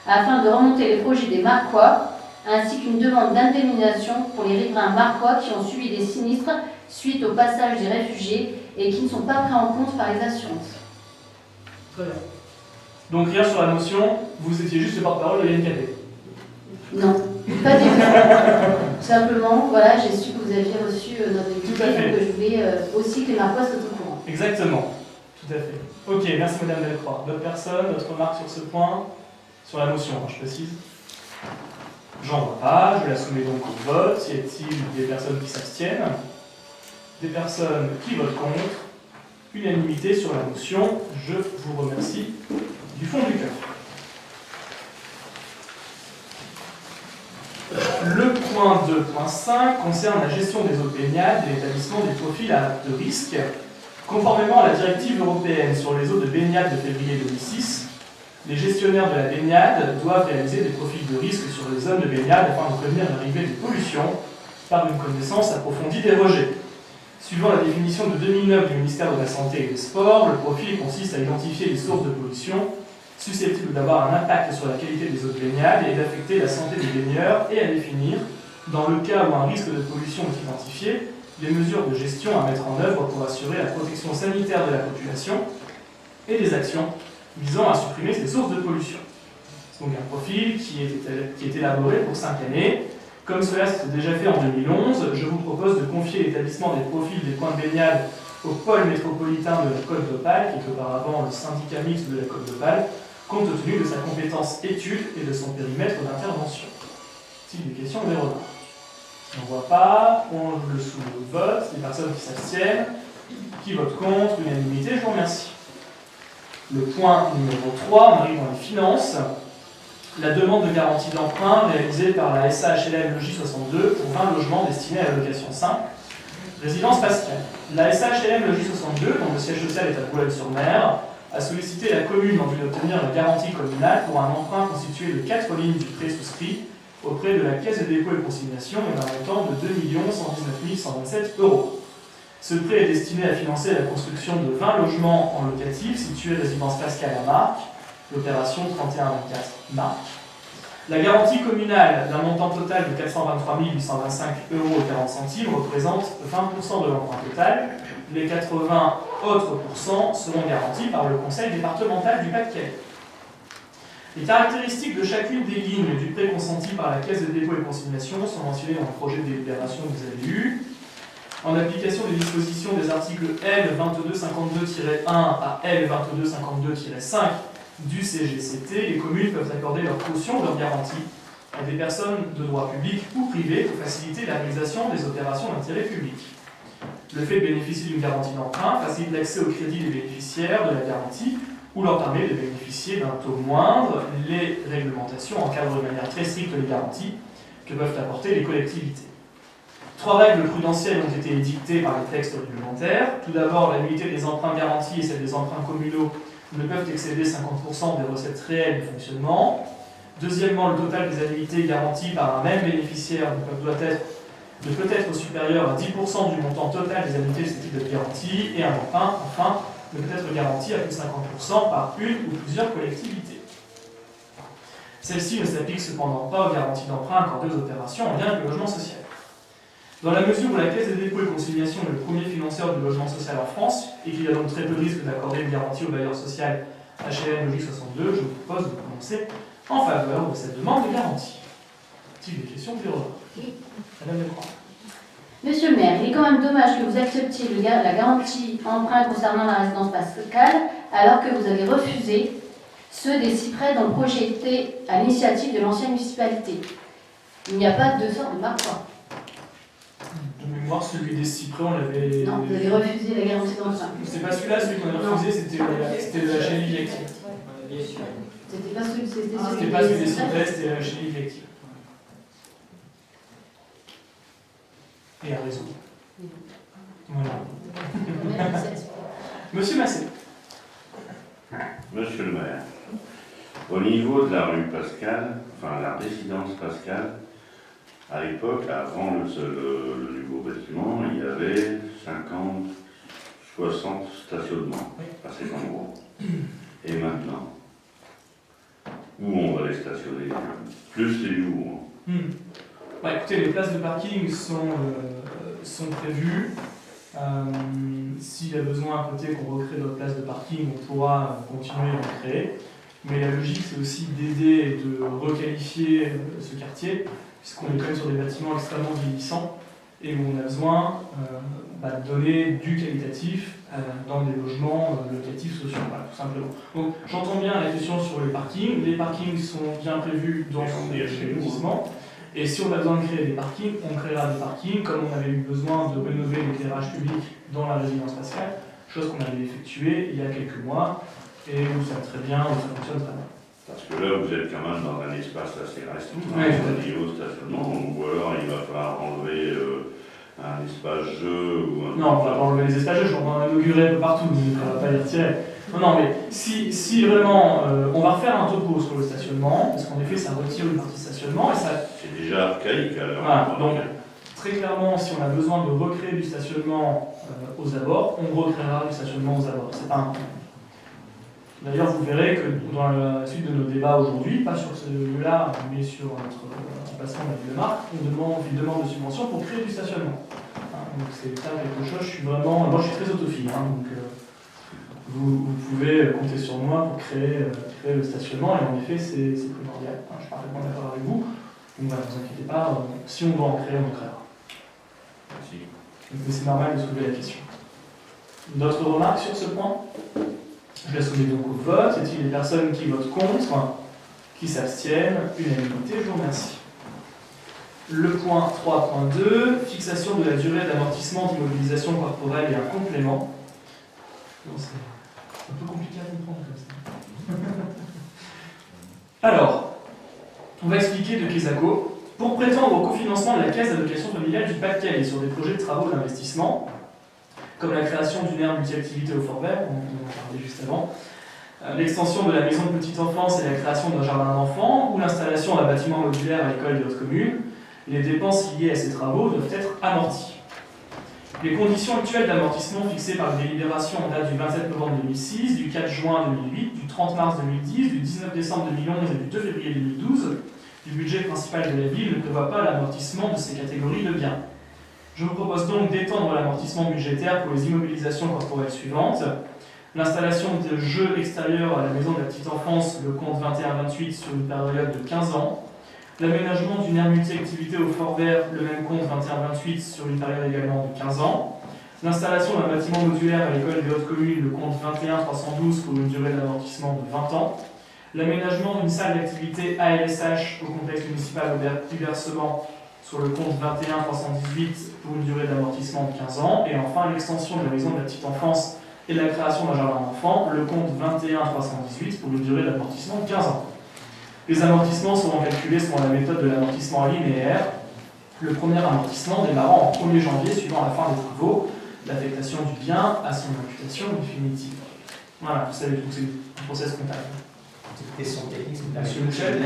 afin de remonter les projets des Marquois, ainsi qu'une demande d'indemnisation pour les riverains marquois qui ont subi des sinistres suite au passage des réfugiés et qui ne sont pas pris en compte par les assurances. Très bien. Donc rien sur la motion, vous étiez juste le porte-parole de Yann Capet. Non, pas du tout. Simplement, voilà, j'ai su que vous aviez reçu notre député, Tout à fait. donc je voulais aussi que les Marquois soient au courant. Exactement. Tout à fait. Ok, merci Madame Delcroix. D'autres personnes, d'autres remarques sur ce point? Sur la motion, je précise. J'en vois pas, je la soumets donc au vote. Y a-t-il des personnes qui s'abstiennent? Des personnes qui votent contre? Unanimité sur la motion. Je vous remercie du fond du cœur. Le point 2.5 concerne la gestion des eaux de baignade et l'établissement des profils de risque. Conformément à la directive européenne sur les eaux de baignade de février 2006, les gestionnaires de la baignade doivent réaliser des profils de risque sur les zones de baignade afin de prévenir l'arrivée des pollutions par une connaissance approfondie des rejets. Suivant la définition de 2009 du ministère de la Santé et des Sports, le profil consiste à identifier les sources de pollution susceptibles d'avoir un impact sur la qualité des eaux de baignade et d'affecter la santé des baigneurs, et à définir, dans le cas où un risque de pollution est identifié, les mesures de gestion à mettre en œuvre pour assurer la protection sanitaire de la population et les actions visant à supprimer ces sources de pollution. C'est donc un profil qui est élaboré pour 5 années. Comme cela s'est déjà fait en 2011, je vous propose de confier l'établissement des profils des points de baignade au pôle métropolitain de la Côte d'Opale, qui est auparavant le syndicat mixte de la Côte d'Opale, compte tenu de sa compétence étude et de son périmètre d'intervention. S'il y a des questions, des remarques. On ne voit pas, on le soumet au vote, les personnes qui s'abstiennent, qui votent contre, unanimité, je vous remercie. Le point numéro 3, on arrive dans les finances. La demande de garantie d'emprunt réalisée par la SAHLM Logis 62 pour 20 logements destinés à la location 5, résidence Pascal. La SAHLM Logis 62, dont le siège social est à Boulogne-sur-Mer, a sollicité la commune en vue d'obtenir la garantie communale pour un emprunt constitué de 4 lignes du prêt souscrit auprès de la Caisse de dépôt et consignation et d'un montant de 2 119 127 €. Ce prêt est destiné à financer la construction de 20 logements en locatif situés résidence Pascal à Marcq, l'opération 3124 Marcq. La garantie communale d'un montant total de 423 825 € représente 20% de l'emprunt total. Les 80 autres pourcents seront garantis par le conseil départemental du Pas-de-Calais. Les caractéristiques de chacune des lignes du prêt consenti par la Caisse de dépôt et consignation sont mentionnées dans le projet de délibération que vous avez eu. En application des dispositions des articles L 2252-1 à L 2252-5 du CGCT, les communes peuvent accorder leur caution ou leur garantie à des personnes de droit public ou privé pour faciliter la réalisation des opérations d'intérêt public. Le fait de bénéficier d'une garantie d'emprunt facilite l'accès au crédit des bénéficiaires de la garantie ou leur permet de bénéficier d'un taux moindre. Les réglementations encadrent de manière très stricte les garanties que peuvent apporter les collectivités. 3 règles prudentielles ont été édictées par les textes réglementaires. Tout d'abord, la nullité des emprunts garantis et celle des emprunts communaux ne peuvent excéder 50% des recettes réelles de fonctionnement. Deuxièmement, le total des annuités garanties par un même bénéficiaire ne peut être supérieur à 10% du montant total des annuités susceptibles de garantie, et un emprunt, enfin, ne peut être garanti à plus de 50% par une ou plusieurs collectivités. Celle-ci ne s'applique cependant pas aux garanties d'emprunt accordées aux opérations en lien avec le logement social. Dans la mesure où la Caisse des dépôts et consignations est le premier financeur du logement social en France, et qu'il y a donc très peu de risque d'accorder une garantie au bailleur social HLM Logique 62, je vous propose de prononcer en faveur de cette demande de garantie. A-t-il des questions ou des remarques? Madame Delcroix. Monsieur le maire, il est quand même dommage que vous acceptiez la garantie emprunt concernant la résidence pascale alors que vous avez refusé ceux des cyprès dont le projet était à l'initiative de l'ancienne municipalité. Il n'y a pas de sorte de parfois. De mémoire, celui des cyprès, on l'avait... Non, vous avez refusé la garantie d'emprunt. C'est pas celui-là, celui qu'on a refusé, c'était le HLI Viactive. C'était pas celui, C'était pas celui des cyprès, c'était le HLI Viactive. Et à réseau. Voilà. Monsieur Massé. Monsieur le maire, au niveau de la rue Pascal, enfin la résidence Pascal, à l'époque, avant le nouveau bâtiment, il y avait 50, 60 stationnements à cet endroit. Et maintenant, où on va les stationner? Plus les jours. Bah, écoutez, les places de parking sont prévues. S'il y a besoin à côté qu'on recrée d'autres places de parking, on pourra continuer à en créer. Mais la logique, c'est aussi d'aider et de requalifier ce quartier, puisqu'on est quand même sur des bâtiments extrêmement vieillissants et où on a besoin de donner du qualitatif dans des logements locatifs sociaux, voilà, tout simplement. Donc j'entends bien la question sur les parkings. Les parkings sont bien prévus dans le lotissement. Et si on a besoin de créer des parkings, on créera des parkings, comme on avait eu besoin de rénover l'éclairage public dans la résidence Pascal, chose qu'on avait effectuée il y a quelques mois, et où ça va très bien, où ça fonctionne très bien. Parce que là, vous êtes quand même dans un espace assez restreint Oui, au niveau stationnement, ou alors il va falloir enlever un espace jeu ou un... Non, on va pas enlever les espaces jeux, on va en inaugurer un peu partout, donc on va pas les retirer. Non, mais si vraiment, on va refaire un topo sur le stationnement, parce qu'en effet, ça retire une partie stationnement, et ça... C'est déjà archaïque alors. Voilà, donc très clairement, si on a besoin de recréer du stationnement aux abords, on recréera du stationnement aux abords, c'est pas un problème. D'ailleurs, vous verrez que dans la suite de nos débats aujourd'hui, pas sur ce lieu-là, mais sur notre emplacement de la ville de Marc, on demande de subventions pour créer du stationnement. Donc c'est pas quelque chose, moi je suis très autophile, donc vous pouvez compter sur moi pour créer le stationnement, et en effet c'est primordial, je suis parfaitement d'accord avec vous, donc voilà, ne vous inquiétez pas, si on doit en créer, on en créera. Merci. Mais c'est normal de soulever la question. D'autres remarques sur ce point? Je la soumets donc au vote. Y a-t-il des personnes qui votent contre, qui s'abstiennent? Unanimité, je vous remercie. Le point 3.2, fixation de la durée d'amortissement d'immobilisation corporelle et un complément. C'est un peu compliqué à comprendre comme ça. Alors, on va expliquer de Quesaco. Pour prétendre au cofinancement de la caisse d'allocation familiale du Pas-de-Calais sur des projets de travaux d'investissement, comme la création d'une aire multi-activité au Fort Vert, on en parlait juste avant, l'extension de la maison de petite enfance et la création d'un jardin d'enfants, ou l'installation d'un bâtiment modulaire à l'école de haute commune, les dépenses liées à ces travaux doivent être amorties. Les conditions actuelles d'amortissement fixées par une délibération en date du 27 novembre 2006, du 4 juin 2008, du 30 mars 2010, du 19 décembre 2011 et du 2 février 2012 du budget principal de la ville ne prévoient pas l'amortissement de ces catégories de biens. Je vous propose donc d'étendre l'amortissement budgétaire pour les immobilisations corporelles suivantes. L'installation de jeux extérieurs à la maison de la petite enfance, le compte 21-28 sur une période de 15 ans. L'aménagement d'une aire multi-activité au Fort Vert, le même compte 21-28 sur une période également de 15 ans. L'installation d'un bâtiment modulaire à l'école des hautes communes, le compte 21-312 pour une durée d'amortissement de 20 ans. L'aménagement d'une salle d'activité ALSH au complexe municipal d'hébergement sur le compte 21 318 pour une durée d'amortissement de 15 ans. Et enfin, l'extension de la maison de la petite enfance et la création d'un jardin d'enfants, le compte 21 318 pour une durée d'amortissement de 15 ans. Les amortissements seront calculés selon la méthode de l'amortissement linéaire, le premier amortissement démarrant en 1er janvier suivant la fin des travaux, l'affectation du bien à son imputation définitive. Voilà, vous savez, c'est un process comptable. Petite question technique, Monsieur Michel,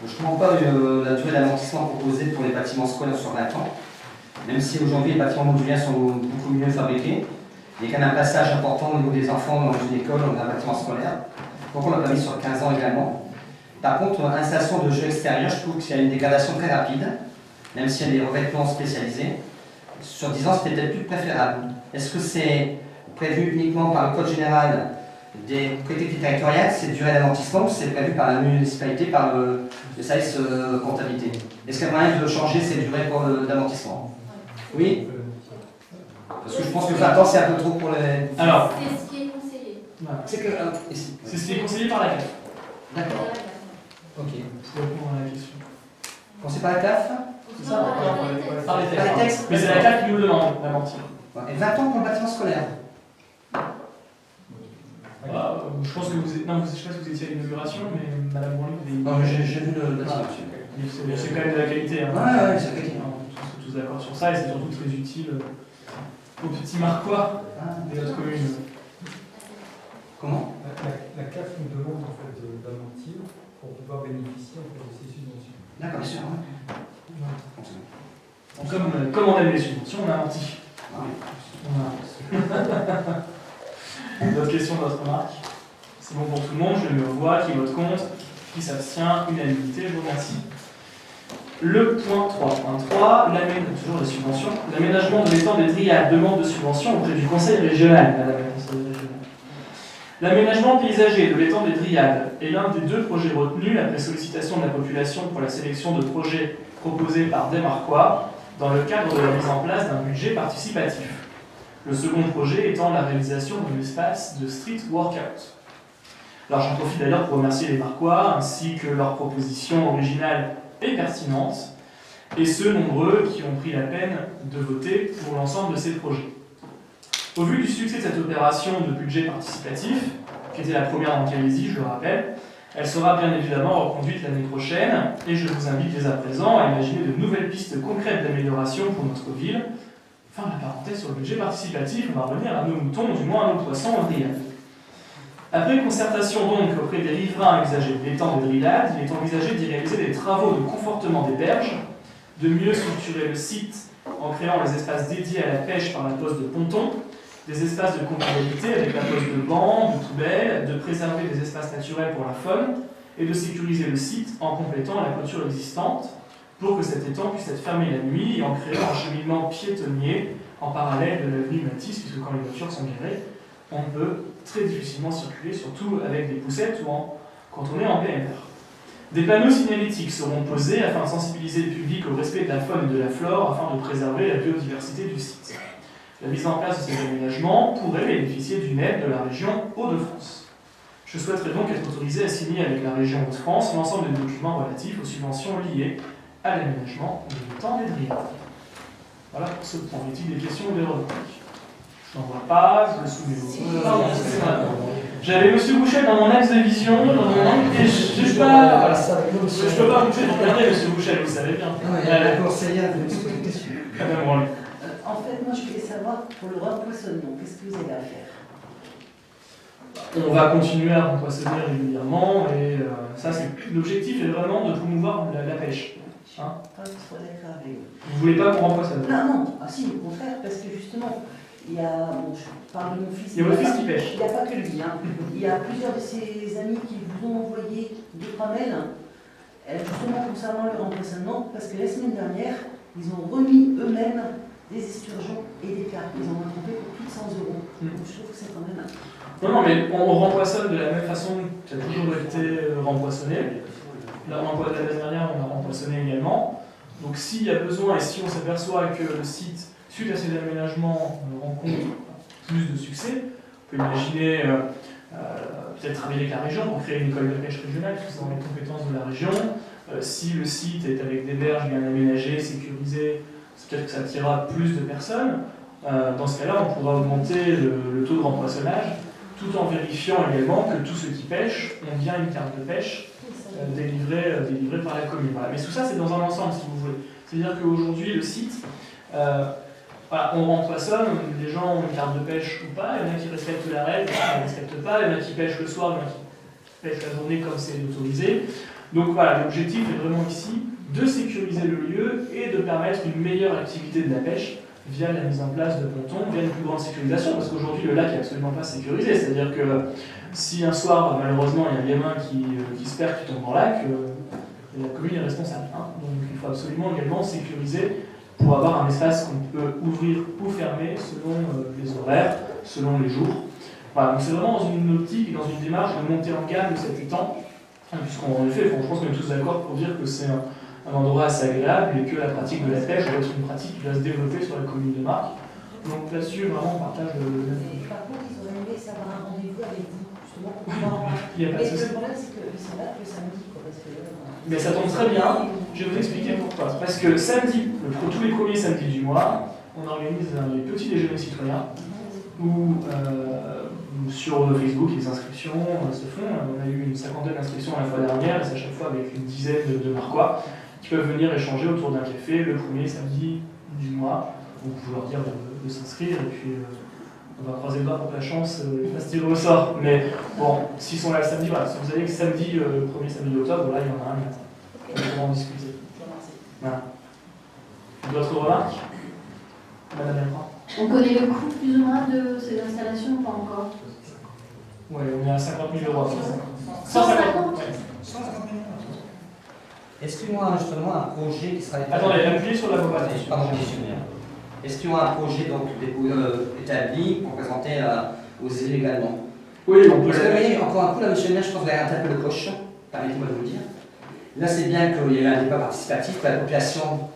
je ne comprends pas la durée d'amortissement proposée pour les bâtiments scolaires sur 20 ans. Même si aujourd'hui les bâtiments moduliers sont beaucoup mieux fabriqués, il y a quand même un passage important au niveau des enfants dans une école ou dans un bâtiment scolaire. Donc on l'a pas mis sur 15 ans également. Par contre, installation de jeux extérieurs, je trouve qu'il y a une dégradation très rapide, même s'il y a des revêtements spécialisés. Sur 10 ans, c'était peut-être plus préférable. Est-ce que c'est prévu uniquement par le Code général des collectivités territoriales, cette durée d'amortissement, ou c'est prévu par la municipalité, par le service comptabilité? Est-ce qu'il y a moyen de changer ces durées d'amortissement? Oui? Parce que je pense que 20 ans, c'est un peu trop pour les... Alors, C'est ce qui est conseillé. voilà. C'est que... C'est ce qui est conseillé par la CAF. D'accord. Ok. Pour répondre à la question. Pensez par la CAF? C'est ça, par les Par les textes. textes. Mais c'est la CAF qui nous le demande d'amortir. Et 20 ans pour le bâtiment scolaire? Je pense que vous êtes... Non, je ne sais pas si vous étiez à l'inauguration, mais Madame Branly, vous avez... Non, mais j'ai vu le bâtiment. C'est quand même de la qualité. Hein. Ouais, c'est qualité. On est tous d'accord sur ça et c'est surtout très utile aux petits marquois de notre commune. Comment? La CAF nous demande en fait d'amortir pour pouvoir bénéficier en fait, de ces subventions. D'accord, bien sûr. Comme on aime les subventions, on amortit. D'autres questions, d'autres remarques? C'est bon pour tout le monde, je le mets au voix, qui vote contre, qui s'abstient, unanimité, je vous remercie. Le point 3. Point 3, toujours les subventions. L'aménagement de l'étang des Dryades, demande de subvention auprès du Conseil régional. Madame la Conseillère régionale. L'aménagement paysager de l'étang des Dryades est l'un des deux projets retenus après sollicitation de la population pour la sélection de projets proposés par des Marquois dans le cadre de la mise en place d'un budget participatif. Le second projet étant la réalisation d'un espace de street workout. Alors j'en profite d'ailleurs pour remercier les Marquois ainsi que leur proposition originale et pertinente, et ceux nombreux qui ont pris la peine de voter pour l'ensemble de ces projets. Au vu du succès de cette opération de budget participatif, qui était la première en Calaisie, je le rappelle, elle sera bien évidemment reconduite l'année prochaine, et je vous invite dès à présent à imaginer de nouvelles pistes concrètes d'amélioration pour notre ville. Fin de la parenthèse sur le budget participatif, on va revenir à nos moutons, du moins à nos poissons en Dryades. Après concertation donc auprès des riverains usagers de l'étang de Dryades, il est envisagé d'y réaliser des travaux de confortement des berges, de mieux structurer le site en créant les espaces dédiés à la pêche par la pose de pontons, des espaces de convivialité avec la pose de bancs, de poubelles, de préserver des espaces naturels pour la faune et de sécuriser le site en complétant la clôture existante pour que cet étang puisse être fermé la nuit et en créant un cheminement piétonnier en parallèle de l'avenue Matisse, puisque quand les voitures sont garées, on peut très difficilement circuler, surtout avec des poussettes ou quand on est en PMR. Des panneaux signalétiques seront posés afin de sensibiliser le public au respect de la faune et de la flore afin de préserver la biodiversité du site. La mise en place de ces aménagements pourrait bénéficier d'une aide de la région Hauts-de-France. Je souhaiterais donc être autorisé à signer avec la région Hauts-de-France l'ensemble des documents relatifs aux subventions liées à l'aménagement de l'étang des Dryades. Voilà pour ce point. Y a-t-il des questions ou des remarques? Je n'en vois pas, je le soumets au vote. J'avais M. Bouchel dans mon axe de vision, et je ne peux pas bouger de regarder M. Bouchel, vous savez bien. La conseillère de toute question. Madame Branly. En fait, moi, je voulais savoir, pour le rempoissonnement, qu'est-ce que vous avez à faire? On va continuer à rempoissonner régulièrement, et ça, c'est l'objectif est vraiment de promouvoir la pêche. Hein? Pas trop d'accord avec vous. Vous voulez pas qu'on rempoissonne? Non, ah si, au contraire, parce que justement, il y a, bon, je parle de mon fils. Il y a votre fils qui pêche. Il n'y a pas que lui, hein. Il y a plusieurs de ses amis qui vous ont envoyé 2-3 mails, justement concernant le rempoissonnement, parce que la semaine dernière, ils ont remis eux-mêmes des esturgeons et des carpes. Ils en ont trompé pour plus de 100 €. Donc je trouve que c'est quand même... Non, mais on rempoissonne de la même façon que ça a toujours été rempoissonné. Là, l'année dernière, on a rempoissonné également. Donc s'il y a besoin et si on s'aperçoit que le site, suite à ces aménagements, rencontre plus de succès, on peut imaginer peut-être travailler avec la région pour créer une école de pêche régionale, parce que c'est dans les compétences de la région. Si le site est avec des berges bien aménagées, sécurisées, c'est peut-être que ça attirera plus de personnes. Dans ce cas-là, on pourra augmenter le taux de rempoissonnage, tout en vérifiant également que tous ceux qui pêchent ont bien une carte de pêche délivrée par la commune. Voilà. Mais tout ça, c'est dans un ensemble, si vous voulez. C'est-à-dire qu'aujourd'hui, le site, voilà, on rempoissonne, les gens ont une carte de pêche ou pas, il y en a qui respectent la règle, il y en a qui ne respectent pas, il y en a qui pêchent le soir, il y en a qui pêchent la journée comme c'est autorisé. Donc voilà, l'objectif est vraiment ici de sécuriser le lieu et de permettre une meilleure activité de la pêche via la mise en place de pontons, via une plus grande sécurisation, parce qu'aujourd'hui le lac n'est absolument pas sécurisé, c'est-à-dire que si un soir, malheureusement, il y a un gamin qui se perd, qui tombe dans le lac, la commune est responsable. Hein. Donc il faut absolument également sécuriser pour avoir un espace qu'on peut ouvrir ou fermer selon les horaires, selon les jours. Voilà, donc c'est vraiment dans une optique et dans une démarche de monter en gamme de cet étang, puisqu'en effet, je pense qu'on est tous d'accord pour dire que c'est un endroit assez agréable et que la pratique de la pêche doit être une pratique qui va se développer sur la commune de Marcq. Donc là-dessus, vraiment, on partage le même. Par contre, ils auraient aimé savoir un rendez-vous avec vous, justement, pour pouvoir. Il n'y a pas de Mais souci. le problème, c'est qu'ils sont là que le samedi, quoi, parce que. Mais ça tombe très bien, je vais vous expliquer pourquoi. Parce que samedi, tous les premiers samedis du mois, on organise les petits déjeuners citoyens où sur Facebook les inscriptions se font. On a eu une 50aine d'inscriptions la fois dernière, et c'est à chaque fois avec une dizaine de Marquois qui peuvent venir échanger autour d'un café le premier samedi du mois. Donc vous pouvez leur dire de s'inscrire et puis on va croiser le bras pour que la chance fasse tirer au sort. Mais bon, s'ils sont là le samedi, voilà. Si vous savez que samedi, le premier samedi d'octobre, voilà, il y en a un matin. On pourra en discuter. Voilà. D'autres remarques, Madame Beltrand? On connaît le coût plus ou moins de ces installations ou pas encore? Oui, on est à 50 000 euros. 150 ouais. 150 000 euros. Est-ce qu'il y aura justement un projet qui sera établi? Attendez, appuyez sur la bobade. Pardon, questionnaire. Est-ce qu'il y aura un projet donc, établi pour présenter aux élus également? Oui, on peut. Parce que vous voyez, encore un coup, là, monsieur le maire, je pense que vous avez un peu le coche, permettez-moi de vous le dire. Là, c'est bien qu'il y ait eu un débat participatif, que la population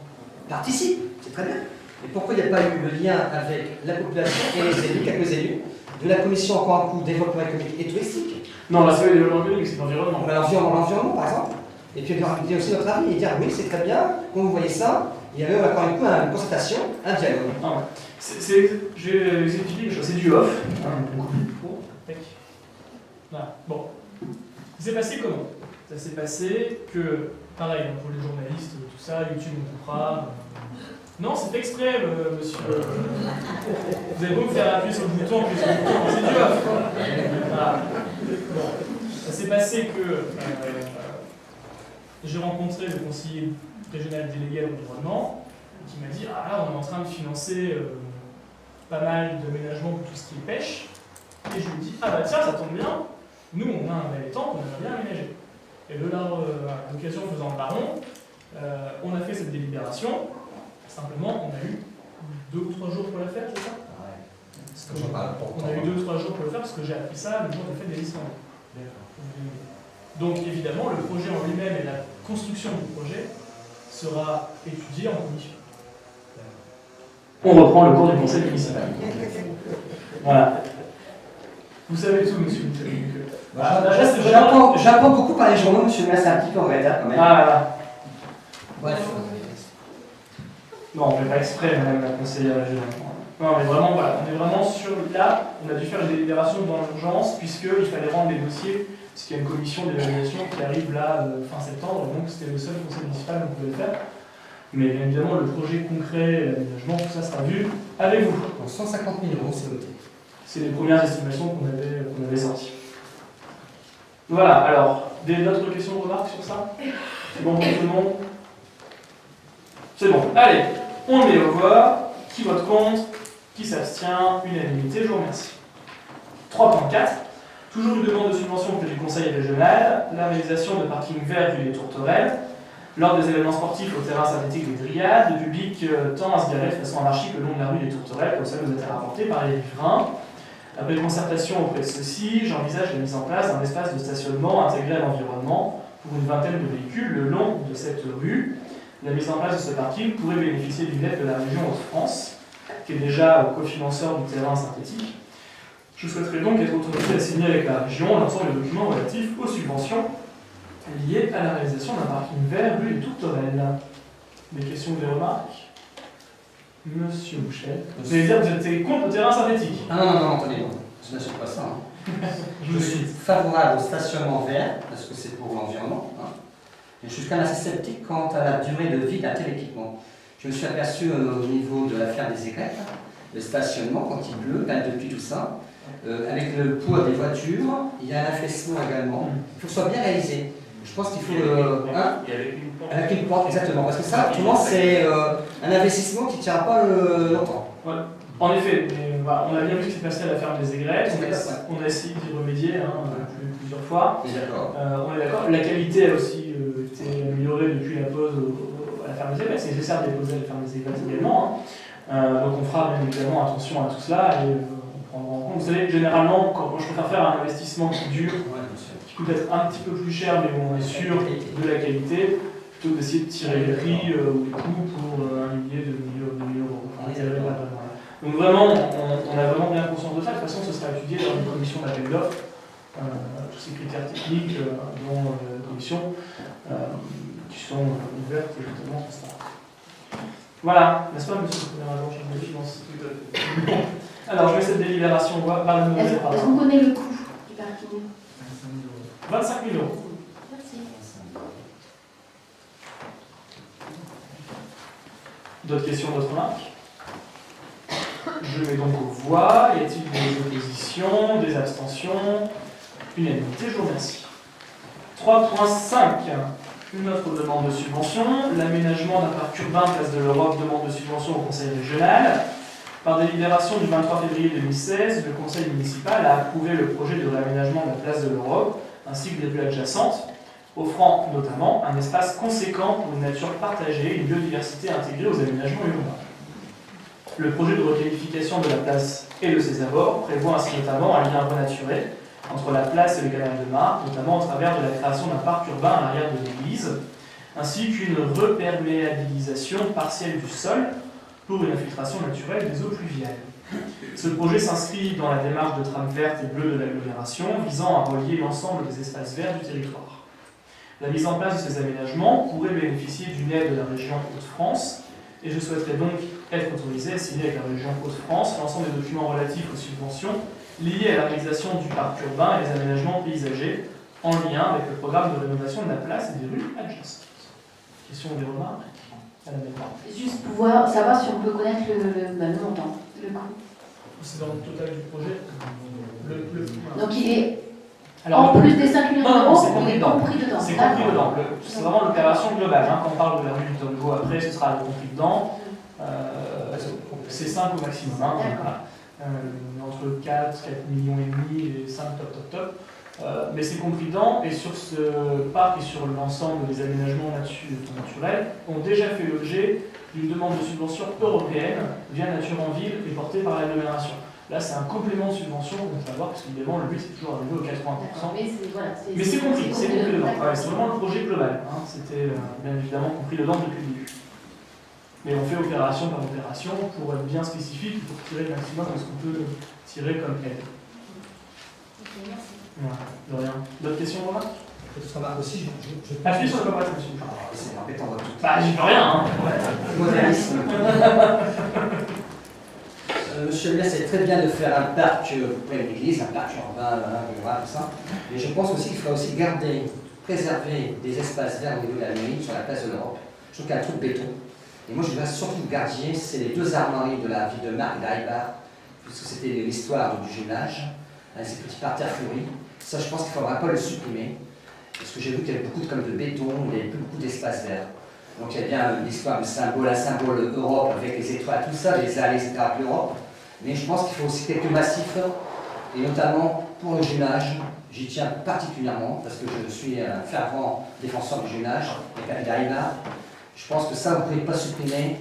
participe, c'est très bien. Et pourquoi il n'y a pas eu le lien avec la population et les élus, quelques élus, de la commission encore un coup développement économique et touristique? Non, là, c'est le développement économique, c'est l'environnement. L'environnement, par exemple. Et puis, dire aussi notre avis et dire oui, c'est très bien, quand vous voyez ça, il y avait encore un coup une concertation, un dialogue. Non, je vais vous expliquer quelque chose, c'est du off. Voilà. Bon. Ça s'est passé comment? Ça s'est passé que, pareil, pour les journalistes, tout ça, YouTube on coupera. Non, c'est fait exprès, monsieur. Vous avez beau me faire appuyer sur le bouton, appuyer sur le bouton, c'est du off. Voilà. Bon. Ça s'est passé que j'ai rencontré le conseiller régional délégué à l'environnement qui m'a dit ah là on est en train de financer pas mal d'aménagements pour tout ce qui est pêche, et je lui ai dit ah bah tiens ça tombe bien, nous on a un bel étang qu'on aimerait bien aménager. Et de l'occasion faisant le baron, on a fait cette délibération. Simplement on a eu 2 ou 3 jours pour la faire, c'est ça? On a eu 2 ou 3 jours pour le faire parce que j'ai appris ça le jour de fait des listes. Donc évidemment le projet en lui-même et la construction du projet sera étudié en commission. On reprend le cours du conseil municipal. Voilà. Vous savez tout, monsieur. J'apprends beaucoup par les journaux, monsieur le maire, c'est un petit peu en retard quand même. Ah là là. Bref. Non, on ne fait pas exprès, madame la conseillère régionale. Non, mais vraiment, voilà, on est vraiment sur. Là, on a dû faire une délibération dans l'urgence, puisqu'il fallait rendre les dossiers, parce qu'il y a une commission d'évaluation qui arrive là fin septembre, et donc c'était le seul conseil municipal qu'on pouvait le faire. Mais bien évidemment, le projet concret, l'aménagement, tout ça sera vu avec vous. Donc 150 000 euros, c'est noté. C'est les premières estimations qu'on avait sorties. Voilà, alors, d'autres questions, remarques sur ça? C'est bon pour tout le monde? C'est bon, allez, on le met au voix. Qui vote contre? Qui s'abstient? Unanimité, je vous remercie. 3.4. Toujours une demande de subvention auprès du conseil régional, la réalisation de parkings verts rue des Tourterelles. Lors des événements sportifs au terrain synthétique des Dryades, le public tend à se garer de façon anarchique le long de la rue des Tourterelles, comme ça nous a été rapporté par les riverains. Après concertation auprès de ceux-ci, j'envisage la mise en place d'un espace de stationnement intégré à l'environnement pour une vingtaine de véhicules le long de cette rue. La mise en place de ce parking pourrait bénéficier d'une aide de la région Hauts-de-France, qui est déjà cofinanceur du terrain synthétique. Je souhaiterais donc être autorisé à signer avec la région l'ensemble des documents relatifs aux subventions liées à la réalisation d'un parking vert rue des Tourterelles. Des questions ou des remarques? Monsieur Bouchet. Vous allez dire que vous êtes contre le terrain synthétique? Ah non, attendez, non. Je n'achète pas ça. Hein. Je suis favorable au stationnement vert, parce que c'est pour l'environnement. Hein. Et je suis quand même assez sceptique quant à la durée de vie d'un tel équipement. Je me suis aperçu au niveau de l'affaire des aigrettes, le stationnement, quand il pleut, la pluie, tout ça, avec le poids des voitures, il y a un affaissement également. Il faut que ce soit bien réalisé. Je pense qu'il faut... avec une porte, exactement. Parce que ça, tout le monde, c'est un investissement qui ne tiendra pas longtemps. Ouais. En effet, mais, bah, on a bien vu ce qui s'est passé à la ferme des aigrettes. On a essayé d'y remédier plusieurs fois. On est d'accord. La qualité a aussi été améliorée depuis la pause à la ferme des aigrettes. C'est nécessaire de déposer à la ferme des aigrettes également. Hein. Donc on fera bien évidemment attention à tout cela et on prendra en compte. Vous savez, généralement, quand je préfère faire un investissement qui dure, qui coûte être un petit peu plus cher, mais où on est sûr de la qualité, plutôt que d'essayer de tirer le prix ou le coût pour 1 millier, 2 millions d'euros. Donc vraiment, on a vraiment bien conscience de ça. De toute façon, ce sera étudié dans une commission d'appel d'offres, tous ces critères techniques dans la commission qui sont ouvertes justement pour ça. Voilà, n'est-ce pas, monsieur le premier agent chef des finances? Alors, je mets cette délibération. Est-ce qu'on connaît le coût du parking? 25 000 euros. Merci. D'autres questions, d'autres remarques? Je mets donc aux voix. Y a-t-il des oppositions, des abstentions? Unanimité, je vous remercie. 3.5. Une autre demande de subvention. L'aménagement d'un parc urbain place de l'Europe demande de subvention au Conseil régional. Par délibération du 23 février 2016, le Conseil municipal a approuvé le projet de réaménagement de la place de l'Europe ainsi que des rues adjacentes, offrant notamment un espace conséquent pour une nature partagée et une biodiversité intégrée aux aménagements urbains. Le projet de requalification de la place et de ses abords prévoit ainsi notamment un lien renaturé entre la place et le canal de Mars, notamment au travers de la création d'un parc urbain à l'arrière de l'église, ainsi qu'une reperméabilisation partielle du sol pour une infiltration naturelle des eaux pluviales. Ce projet s'inscrit dans la démarche de trame verte et bleue de l'agglomération visant à relier l'ensemble des espaces verts du territoire. La mise en place de ces aménagements pourrait bénéficier d'une aide de la région Hauts-de-France et je souhaiterais donc être autorisé à signer avec la région Hauts-de-France l'ensemble des documents relatifs aux subventions liées à la réalisation du parc urbain et des aménagements paysagers en lien avec le programme de rénovation de la place et des rues adjacentes. Questions ou des remarques? Juste pour savoir si on peut connaître le montant, le coût. C'est dans le total du projet. Donc il est alors, en plus des 5 millions d'euros, c'est compris dedans. C'est compris D'accord. dedans. C'est vraiment l'opération globale. Hein. Quand on parle de la rue du Tongo après, ce sera compris dedans. C'est 5 au maximum. Hein. Entre 4 millions et demi et 5 top. Mais c'est compris dedans, et sur ce parc et sur l'ensemble des aménagements naturels ont déjà fait l'objet d'une demande de subvention européenne via Nature en Ville et portée par l'agglomération. Là, c'est un complément de subvention, on va voir, parce qu'évidemment, le but c'est toujours d'arriver au 80%. Mais c'est compris dedans. C'est vraiment le projet global. Hein. C'était bien évidemment compris dedans depuis le début. Mais on fait opération par opération pour être bien spécifique, pour tirer le maximum de ce qu'on peut tirer comme aide. Voilà, de rien. D'autres questions, remarques? Petite remarque aussi, Appuyez sur le papier, monsieur. C'est embêtant dans tout. Bah, j'y peux rien, hein. Modernisme. Monsieur le maire, c'est très bien de faire un parc près de l'église, un parc urbain, rural, tout ça. Mais je pense aussi qu'il faudra aussi garder, préserver des espaces verts au niveau de la mairie, sur la place de l'Europe. Je trouve qu'il y a trop de béton. Et moi, je voudrais surtout que vous gardiez, c'est les 2 armoiries de la ville de Marc et d'Aïbar, puisque c'était l'histoire du jumelage, avec ces petits parterres fleuris. Ça, je pense qu'il ne faudra pas le supprimer, parce que j'ai vu qu'il y avait beaucoup de béton, il n'y avait plus beaucoup d'espace vert. Donc il y a bien l'histoire du symbole, un symbole Europe avec les étoiles, tout ça, les allées, etc. avec l'Europe. Mais je pense qu'il faut aussi quelques massifs, et notamment pour le jumelage, j'y tiens particulièrement, parce que je suis un fervent défenseur du jumelage, avec d'Aïbar. Je pense que ça, vous ne pouvez pas supprimer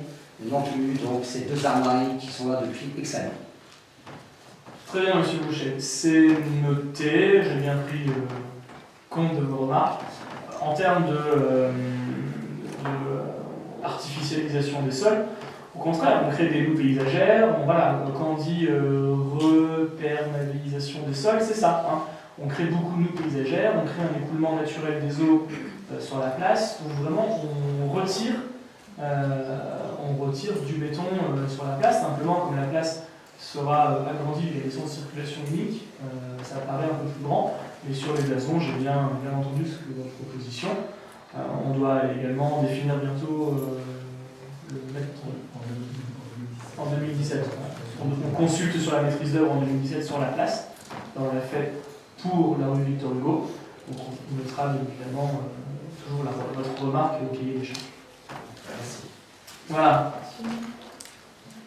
non plus, donc ces 2 armoiries qui sont là depuis X années. Très bien, monsieur Boucher. C'est noté, j'ai bien pris compte de vos remarques. En termes de artificialisation des sols, Au contraire, on crée des loues paysagères. Bon, voilà, quand on dit reperméabilisation des sols, c'est ça. Hein. On crée beaucoup de loues paysagères, on crée un écoulement naturel des eaux sur la place. Donc vraiment, on retire du béton sur la place. Simplement, comme la place sera agrandie et les zones de circulation unique, ça paraît un peu plus grand. Mais sur les blasons, j'ai bien entendu ce que votre proposition. On doit également définir bientôt le maître en 2017. On consulte sur la maîtrise d'œuvre en 2017 sur la place. On l'a fait pour la rue Victor Hugo. Donc on mettra évidemment toujours votre remarque au cahier des charges. Merci. Voilà.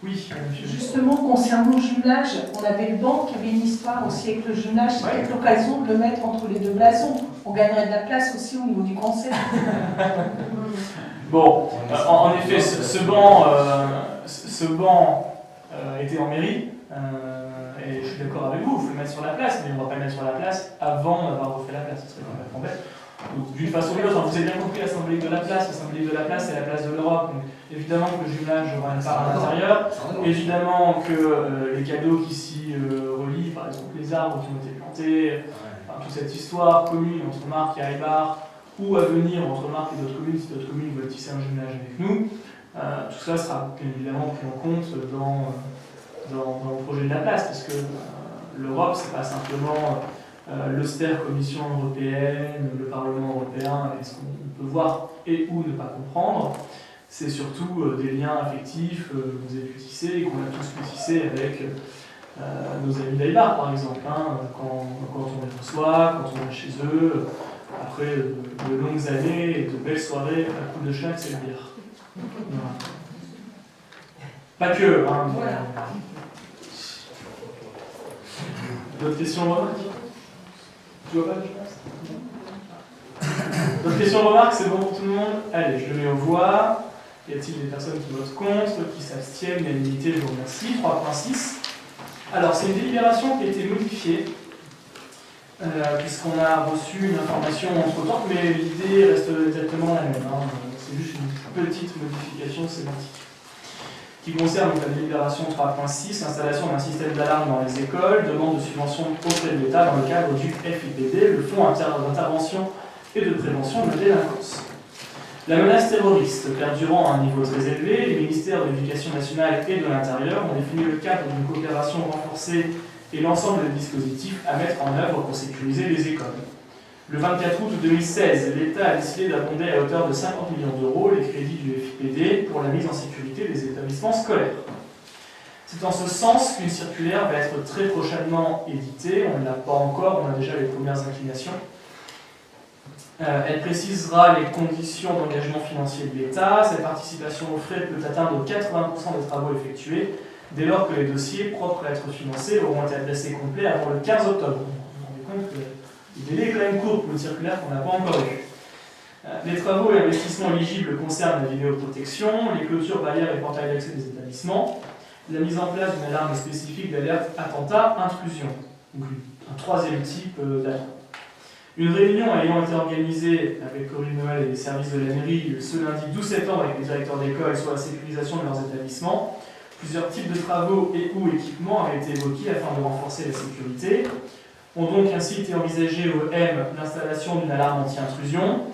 Oui, monsieur. Justement, concernant le jumelage, on avait le banc qui avait une histoire aussi avec le jumelage. C'est peut-être l'occasion de le mettre entre les deux blasons. On gagnerait de la place aussi au niveau du conseil. Bon, en effet, ce banc était en mairie. Et je suis d'accord avec vous, il faut le mettre sur la place, mais on ne va pas le mettre sur la place avant d'avoir refait la place. Ce serait complètement bête. D'une façon ou d'une autre, vous avez bien compris la symbolique de la place. La symbolique de la place, c'est la place de l'Europe. Donc, évidemment que le jumelage aura une part à l'intérieur. Évidemment que les cadeaux qui s'y relient, par exemple les arbres qui ont été plantés, enfin, toute cette histoire commune entre Marc et Aïbar, ou à venir entre Marc et d'autres communes, si d'autres communes veulent tisser un jumelage avec nous, tout ça sera bien évidemment pris en compte dans le projet de la place, parce que l'Europe, c'est pas simplement l'austère Commission européenne, le Parlement européen, et ce qu'on peut voir et ou ne pas comprendre, c'est surtout des liens affectifs que vous avez pu tisser et qu'on a tous pu tisser avec nos amis d'Aïbar, par exemple, hein, quand on les reçoit, quand on est chez eux, après de longues années et de belles soirées à coups de chaque, c'est le bière. Voilà. Pas que, hein. Voilà. D'autres questions, remarques? Tu vois pas, je pense. D'autres questions, remarques? C'est bon pour tout le monde? Allez, je le mets aux voix. Y a-t-il des personnes qui votent contre, qui s'abstiennent? L'unanimité, je vous remercie. 3.6. Alors, c'est une délibération qui a été modifiée, puisqu'on a reçu une information entre-temps, mais l'idée reste exactement la même. Hein. C'est juste une petite modification sémantique qui concerne donc la délibération 3.6, l'installation d'un système d'alarme dans les écoles, demande de subvention auprès de l'État dans le cadre du FIPD, le Fonds d'intervention et de prévention de la délinquance. La menace terroriste perdurant à un niveau très élevé, les ministères de l'Éducation nationale et de l'Intérieur ont défini le cadre d'une coopération renforcée et l'ensemble des dispositifs à mettre en œuvre pour sécuriser les écoles. Le 24 août 2016, l'État a décidé d'abonder à hauteur de 50 millions d'euros les crédits du FIPD pour la mise en sécurité des établissements scolaires. C'est en ce sens qu'une circulaire va être très prochainement éditée. On ne l'a pas encore, on a déjà les premières inclinations. Elle précisera les conditions d'engagement financier de l'État. Cette participation aux frais peut atteindre 80% des travaux effectués, dès lors que les dossiers propres à être financés auront été adressés complets avant le 15 octobre. Vous vous rendez compte que le délai est quand même court pour une circulaire qu'on n'a pas encore eue. Les travaux et investissements éligibles concernent la vidéoprotection, les clôtures, barrières et portails d'accès des établissements, la mise en place d'une alarme spécifique d'alerte attentat, intrusion, donc un troisième type d'alarme. Une réunion ayant été organisée avec Corinne Noël et les services de la mairie ce lundi 12 septembre avec les directeurs d'école sur la sécurisation de leurs établissements, plusieurs types de travaux et ou équipements avaient été évoqués afin de renforcer la sécurité. Ont donc ainsi été envisagés au M l'installation d'une alarme anti-intrusion,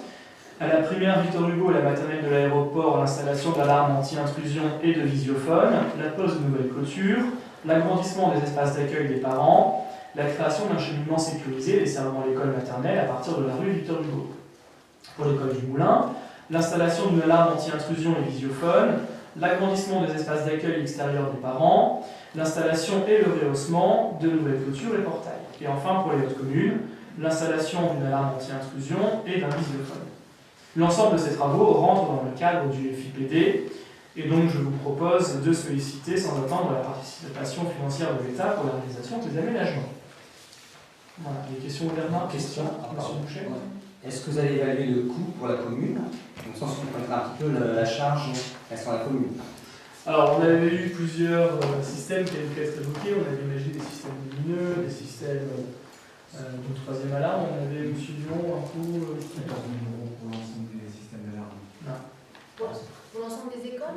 à la primaire Victor Hugo et la maternelle de l'aéroport l'installation d'alarmes anti-intrusion et de visiophone, la pose de nouvelles clôtures, l'agrandissement des espaces d'accueil des parents, la création d'un cheminement sécurisé desservant l'école maternelle à partir de la rue Victor Hugo. Pour l'école du Moulin, l'installation d'une alarme anti-intrusion et visiophone, l'agrandissement des espaces d'accueil extérieurs des parents, l'installation et le rehaussement de nouvelles clôtures et portails. Et enfin, pour les autres communes, l'installation d'une alarme anti-intrusion et d'un visiophone. L'ensemble de ces travaux rentre dans le cadre du FIPD, et donc je vous propose de solliciter sans attendre la participation financière de l'État pour la réalisation des aménagements. Voilà, les questions ouvertes. Question. Monsieur Boucher. Est-ce que vous avez évalué le coût pour la commune, dans le sens où on connaîtra un petit peu la charge reste à la commune? Alors, on avait eu plusieurs systèmes qui avaient pu être évoqués. On avait imaginé des systèmes lumineux, des systèmes de troisième alarme. On avait, monsieur Dion, un coût... 14 000 € pour l'ensemble des systèmes d'alarme. Pour l'ensemble des écoles?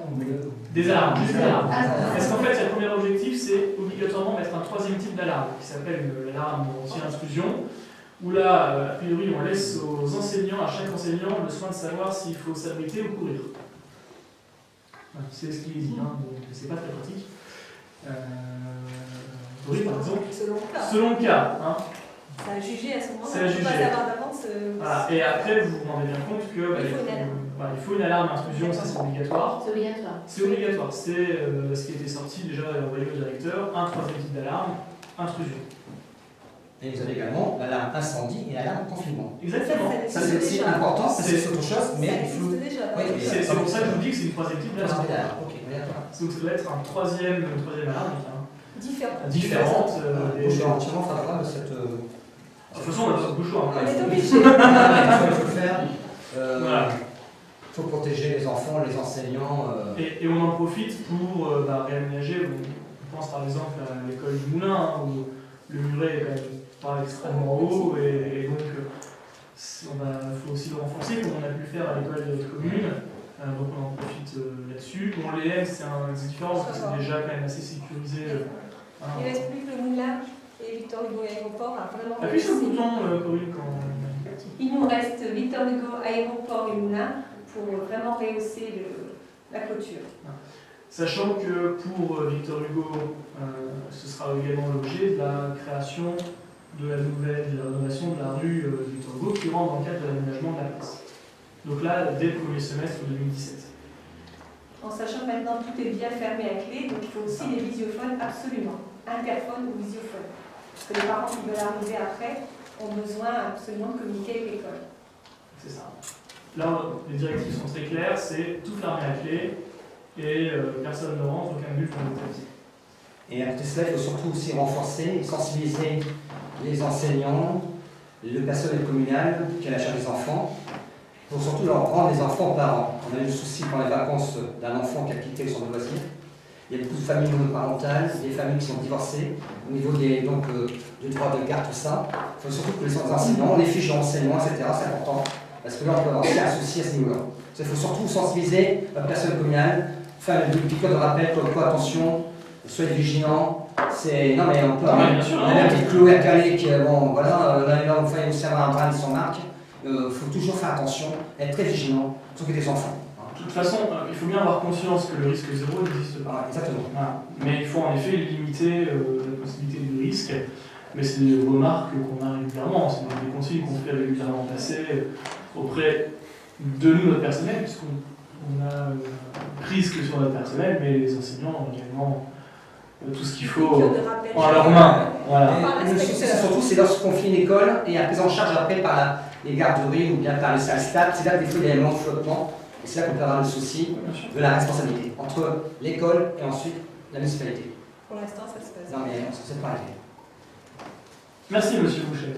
Des alarmes, juste des alarmes. Ah, Parce qu'en fait, le premier objectif, c'est obligatoirement mettre un troisième type d'alarme, qui s'appelle l'alarme anti-intrusion, où là, a priori, on laisse aux enseignants, à chaque enseignant, le soin de savoir s'il faut s'abriter ou courir. Voilà, c'est ce qu'il dit, hein, donc c'est pas très pratique. Oui, par exemple. Selon le cas. Selon le cas, hein. C'est à juger à ce moment-là. C'est à On peut pas juger. savoir d'avance. Voilà. Et après, vous vous rendez bien compte que il faut une alarme intrusion, ça c'est obligatoire. C'est obligatoire. C'est obligatoire. C'est ce qui était sorti déjà et envoyé au directeur, un troisième type d'alarme, intrusion. Et vous avez également l'alarme incendie et l'alarme confinement. Exactement. Ça c'est aussi important, parce que c'est autre chose, mais il faut... déjà. Oui, C'est pour ça que je vous dis que c'est une troisième type d'alarme. Ok, d'accord. Donc ça doit être une troisième alarme Différente. Je suis entièrement favorable à cette... De toute façon, on a pas beaucoup de choix. On est Il obligé. faut le faire. Voilà. Il faut protéger les enfants, les enseignants. Et on en profite pour réaménager. On pense par exemple à l'école du Moulin, hein, où le muret est quand même pas extrêmement haut, et donc il faut aussi le renforcer, comme on a pu le faire à l'école commune. Donc on en profite là-dessus. Bon, les M, c'est différent, parce que c'est déjà quand même assez sécurisé. Il reste plus que le Moulin et Victor Hugo Aéroport a vraiment. Appuie sur le bouton, Corinne, quand. Il nous reste Victor Hugo Aéroport et Moulin pour vraiment rehausser la clôture. Sachant que pour Victor Hugo, ce sera également l'objet de la création de la rénovation de la rue Victor Hugo qui rentre dans le cadre de l'aménagement de la place. Donc là, dès le premier semestre 2017. En sachant que maintenant tout est bien fermé à clé, donc il faut aussi des visiophones absolument, interphone ou visiophone. Parce que les parents qui veulent arriver après ont besoin absolument de communiquer avec l'école. C'est ça. Là, les directives sont très claires, c'est tout fermé à clé et personne ne rentre, aucun but pour l'établissement. Et à côté de cela, il faut surtout aussi renforcer et sensibiliser les enseignants, le personnel communal qui a la charge des enfants, pour surtout leur rendre les enfants aux parents. On a eu le souci pendant les vacances d'un enfant qui a quitté le centre de loisirs. Il y a beaucoup de familles monoparentales, des familles qui sont divorcées, au niveau du droit de garde, tout ça. Il faut surtout que les enseignants, les fiches d'enseignants, etc., c'est important, parce que là, on peut avoir aussi un souci à ce niveau-là. Il faut surtout sensibiliser la personne communale, faire le code de rappel, comme quoi, attention, soyez vigilants. Non, mais on peut avoir un petit clou à caler qui, bon, voilà, là, on fait aussi avoir un brin de son marque. Il faut toujours faire attention, être très vigilant, surtout des enfants. De toute façon, il faut bien avoir conscience que le risque zéro n'existe pas. Exactement. Voilà. Mais il faut en effet limiter la possibilité de risque. Mais c'est des remarques qu'on a régulièrement, c'est des consignes qu'on fait régulièrement passer auprès de nous, notre personnel, puisqu'on a prise que sur notre personnel, mais les enseignants ont également tout ce qu'il faut en leur main. Voilà. Le souci, surtout, c'est lorsqu'on fait une école et la prise en charge après par les garderies ou bien par le SALSTAT, c'est là que des fois il y a des éléments de flottement, et c'est là qu'on peut avoir le souci de la responsabilité entre l'école et ensuite la municipalité. Pour l'instant, ça se passe. Non, mais on ne sait pas arriver. Merci, monsieur Boucher.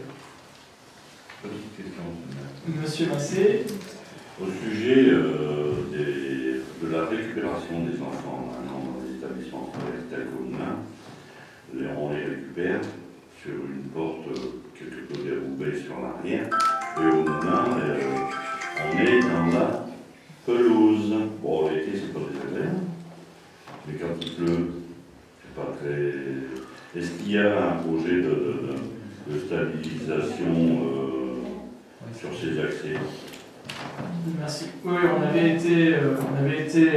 Petite question. Monsieur Massé. Au sujet de la récupération des enfants maintenant dans les établissements scolaires tels qu'au Moulin, on les récupère sur une porte quelque peu dérobée sur l'arrière, et au Moulin, on est dans la pelouse. Bon, l'été, c'est pas très vert, mais quand il pleut, c'est pas très. Est-ce qu'il y a un projet de stabilisation sur ces accès? Merci. Oui, on avait été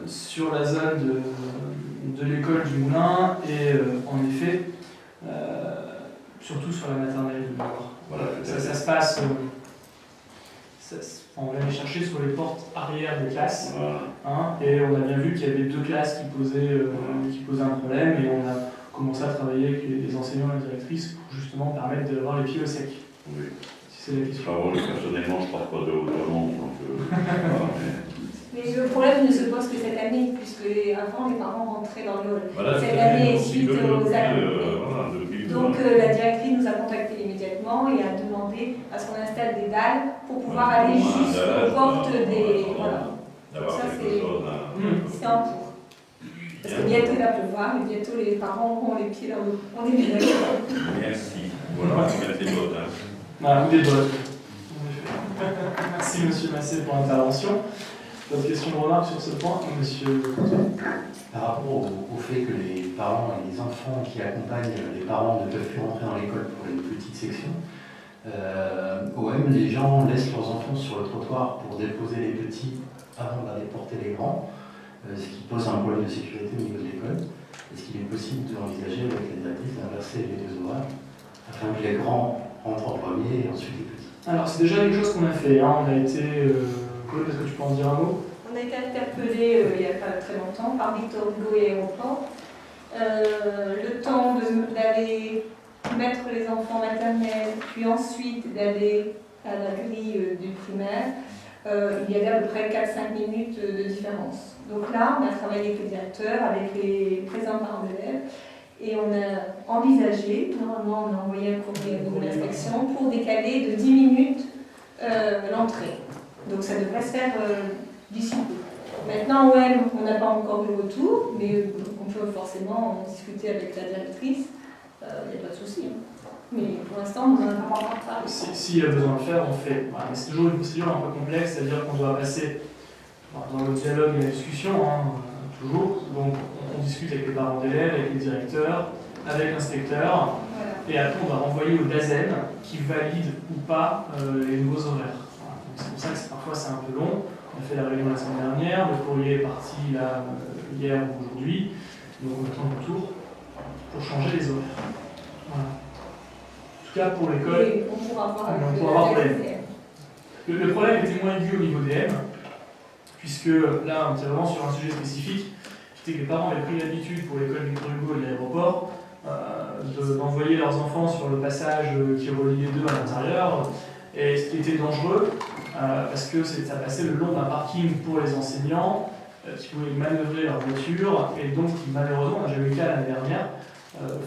sur la zone de l'école du Moulin et en effet, surtout sur la maternelle de mémoire. Voilà, ça se passe. On allait chercher sur les portes arrière des classes, voilà. Hein, et on a bien vu qu'il y avait deux classes qui posaient un problème, et on a commencé à travailler avec les enseignants et les directrices pour justement permettre d'avoir les pieds au sec. Oui. Si c'est la question. Moi, personnellement, je ne parle pas de haut donc voilà, Mais le problème ne se pose que cette année, puisque avant les parents rentraient dans le hall. voilà, cette année, suite aux voilà, donc la directrice nous a contactés immédiatement et a demandé à ce qu'on installe des dalles pour pouvoir aller jusqu'aux portes des. Voilà. Ça, c'est en cours. Parce que bientôt il va pleuvoir, mais bientôt les parents auront les pieds dans l'eau. On est bien d'accord. Merci. Voilà, merci des votes. Voilà, ou des votes. Merci, monsieur Massé, pour l'intervention. D'autres questions de remarques sur ce point, monsieur? Par rapport au fait que les parents et les enfants qui accompagnent les parents ne peuvent plus rentrer dans l'école pour les petites sections, OM, les gens laissent leurs enfants sur le trottoir pour déposer les petits avant d'aller porter les grands, ce qui pose un problème de sécurité au niveau de l'école. Est-ce qu'il est possible d'envisager avec les directrices d'inverser les deux horaires afin que les grands rentrent en premier et ensuite les petits? Alors, c'est déjà quelque chose qu'on a fait. Hein. On a été. Claude, est-ce que tu peux en dire un mot? On a été interpellé il n'y a pas très longtemps par Victor Hugo et Aéroport. Le temps d'aller mettre les enfants maternels, puis ensuite d'aller à la grille du primaire, il y avait à peu près 4-5 minutes de différence. Donc là, on a travaillé avec le directeur, avec les présents parents d'élèves, et on a envisagé, normalement on a envoyé un courrier au niveau de l'inspection, pour décaler de 10 minutes l'entrée. Donc ça devrait se faire d'ici peu. Maintenant, ouais, on n'a pas encore eu le retour, mais on peut forcément en discuter avec la directrice, il n'y a pas de souci. Mais pour l'instant, on n'en a pas encore parlé. S'il y a besoin de le faire, on fait. Voilà, mais c'est toujours une procédure un peu complexe, c'est-à-dire qu'on doit passer dans le dialogue et la discussion, hein, toujours. Donc on discute avec les parents d'élèves, avec les directeurs, avec l'inspecteur, Voilà. et après on va renvoyer au DAZEN qui valide ou pas les nouveaux horaires. Voilà. Donc, c'est pour ça que parfois c'est un peu long. On a fait la réunion la semaine dernière, le courrier est parti là, hier ou aujourd'hui, donc on attend le retour pour changer les horaires. Voilà. En tout cas pour l'école, Et on pourra voir avec on pourra voir la problème. Le problème était moins aigu au niveau des M, puisque là on était vraiment sur un sujet spécifique, qui était que les parents avaient pris l'habitude pour l'école Victor Hugo et de l'aéroport d'envoyer leurs enfants sur le passage qui relie les deux à l'intérieur, et ce qui était dangereux, parce que ça passait le long d'un parking pour les enseignants qui pouvaient manœuvrer leur voiture, et donc qui malheureusement, on a déjà eu le cas l'année dernière,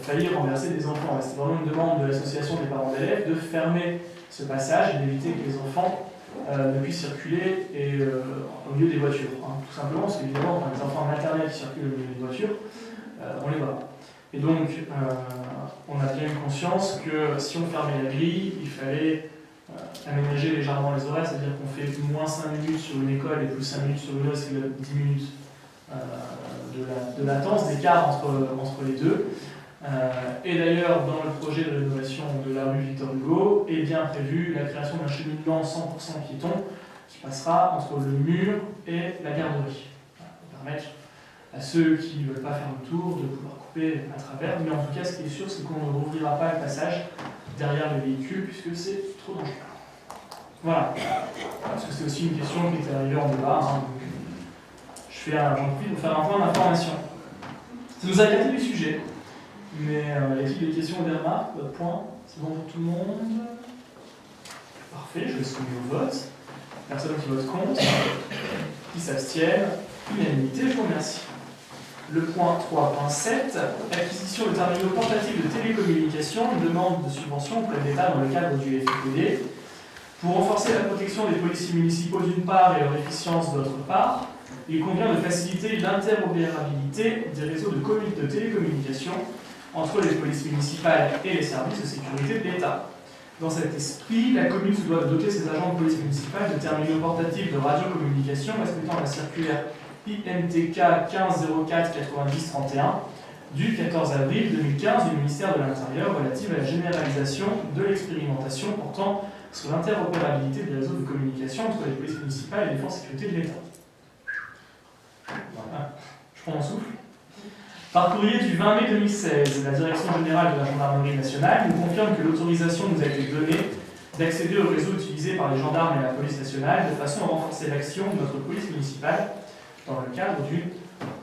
failli renverser des enfants. C'était vraiment une demande de l'association des parents d'élèves de fermer ce passage et d'éviter que les enfants ne puissent circuler au milieu des voitures. Hein. Tout simplement parce qu'évidemment, quand les enfants maternels qui circulent au milieu des voitures, on les voit. Et donc, on a bien eu conscience que si on fermait la grille, il fallait aménager légèrement les horaires, c'est-à-dire qu'on fait moins 5 minutes sur une école et plus 5 minutes sur une autre, c'est 10 minutes de latence, d'écart entre les deux. Et d'ailleurs, dans le projet de rénovation de la rue Victor Hugo, est bien prévu la création d'un cheminement 100% piéton qui passera entre le mur et la garderie. Pour permettre à ceux qui ne veulent pas faire le tour de pouvoir couper à travers. Mais en tout cas, ce qui est sûr, c'est qu'on ne rouvrira pas le passage derrière les véhicules puisque c'est trop dangereux. Voilà. Parce que c'est aussi une question qui était arrivée en débat. Hein. J'en profite pour faire un point d'information. Ça nous a éclaté du sujet. Mais y a-t-il des questions ou des remarques? Votre point? C'est bon pour tout le monde? Parfait, je vais soumettre au vote. Personne qui vote contre, qui s'abstiennent, unanimité, je vous remercie. Le point 3.7, acquisition de terminaux portatifs de télécommunications, une demande de subvention auprès de l'État dans le cadre du FIPD. Pour renforcer la protection des policiers municipaux d'une part et leur efficience d'autre part, il convient de faciliter l'interopérabilité des réseaux de télécommunications entre les polices municipales et les services de sécurité de l'État. Dans cet esprit, la commune se doit de doter ses agents de police municipale de terminaux portatifs de radiocommunication respectant la circulaire INTK 1504-90-31 du 14 avril 2015 du ministère de l'Intérieur relative à la généralisation de l'expérimentation portant sur l'interopérabilité des réseaux de communication entre les polices municipales et les forces de sécurité de l'État. Voilà. Je prends mon souffle. Par courrier du 20 mai 2016, la Direction générale de la Gendarmerie nationale nous confirme que l'autorisation nous a été donnée d'accéder au réseau utilisé par les gendarmes et la police nationale de façon à renforcer l'action de notre police municipale dans le cadre d'une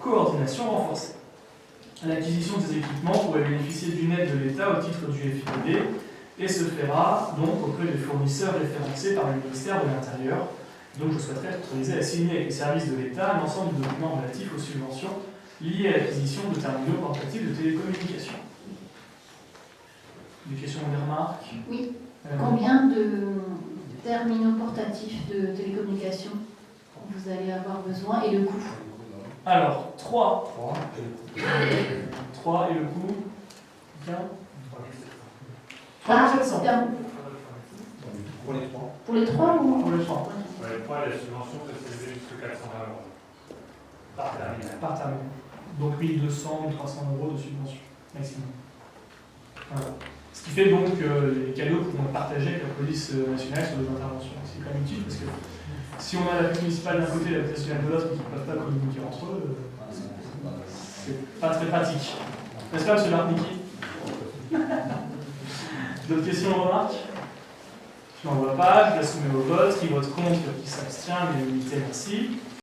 coordination renforcée. L'acquisition de ces équipements pourrait bénéficier d'une aide de l'État au titre du FIPD et se fera donc auprès des fournisseurs référencés par le ministère de l'Intérieur. Donc je souhaiterais être autorisé à signer avec les services de l'État l'ensemble des documents relatifs aux subventions liées à l'acquisition de terminaux portatifs de télécommunications. Des questions ou des remarques? Oui. Combien de terminaux portatifs de télécommunications vous allez avoir besoin et le coût? Alors, 3. 3 et le coût? Bien. 3 700. Pour les 3 ou? Pour les 3. Ouais, pour la subvention peut s'élever jusqu'à 420 euros. Par terminal. Par terminal. Donc 1200 ou 300 euros de subvention maximum. Voilà. Ce qui fait donc les cadeaux qu'on a partagés avec la police nationale sur les interventions. C'est quand même utile parce que si on a la police municipale d'un côté et la police nationale de l'autre et qu'ils ne peuvent pas communiquer entre eux, c'est pas très pratique. N'est-ce pas, M. Martinique? D'autres questions ou remarques? Je n'en vois pas, je vais soumettre au vote. Qui vote contre, qui s'abstient, l'unanimité, merci.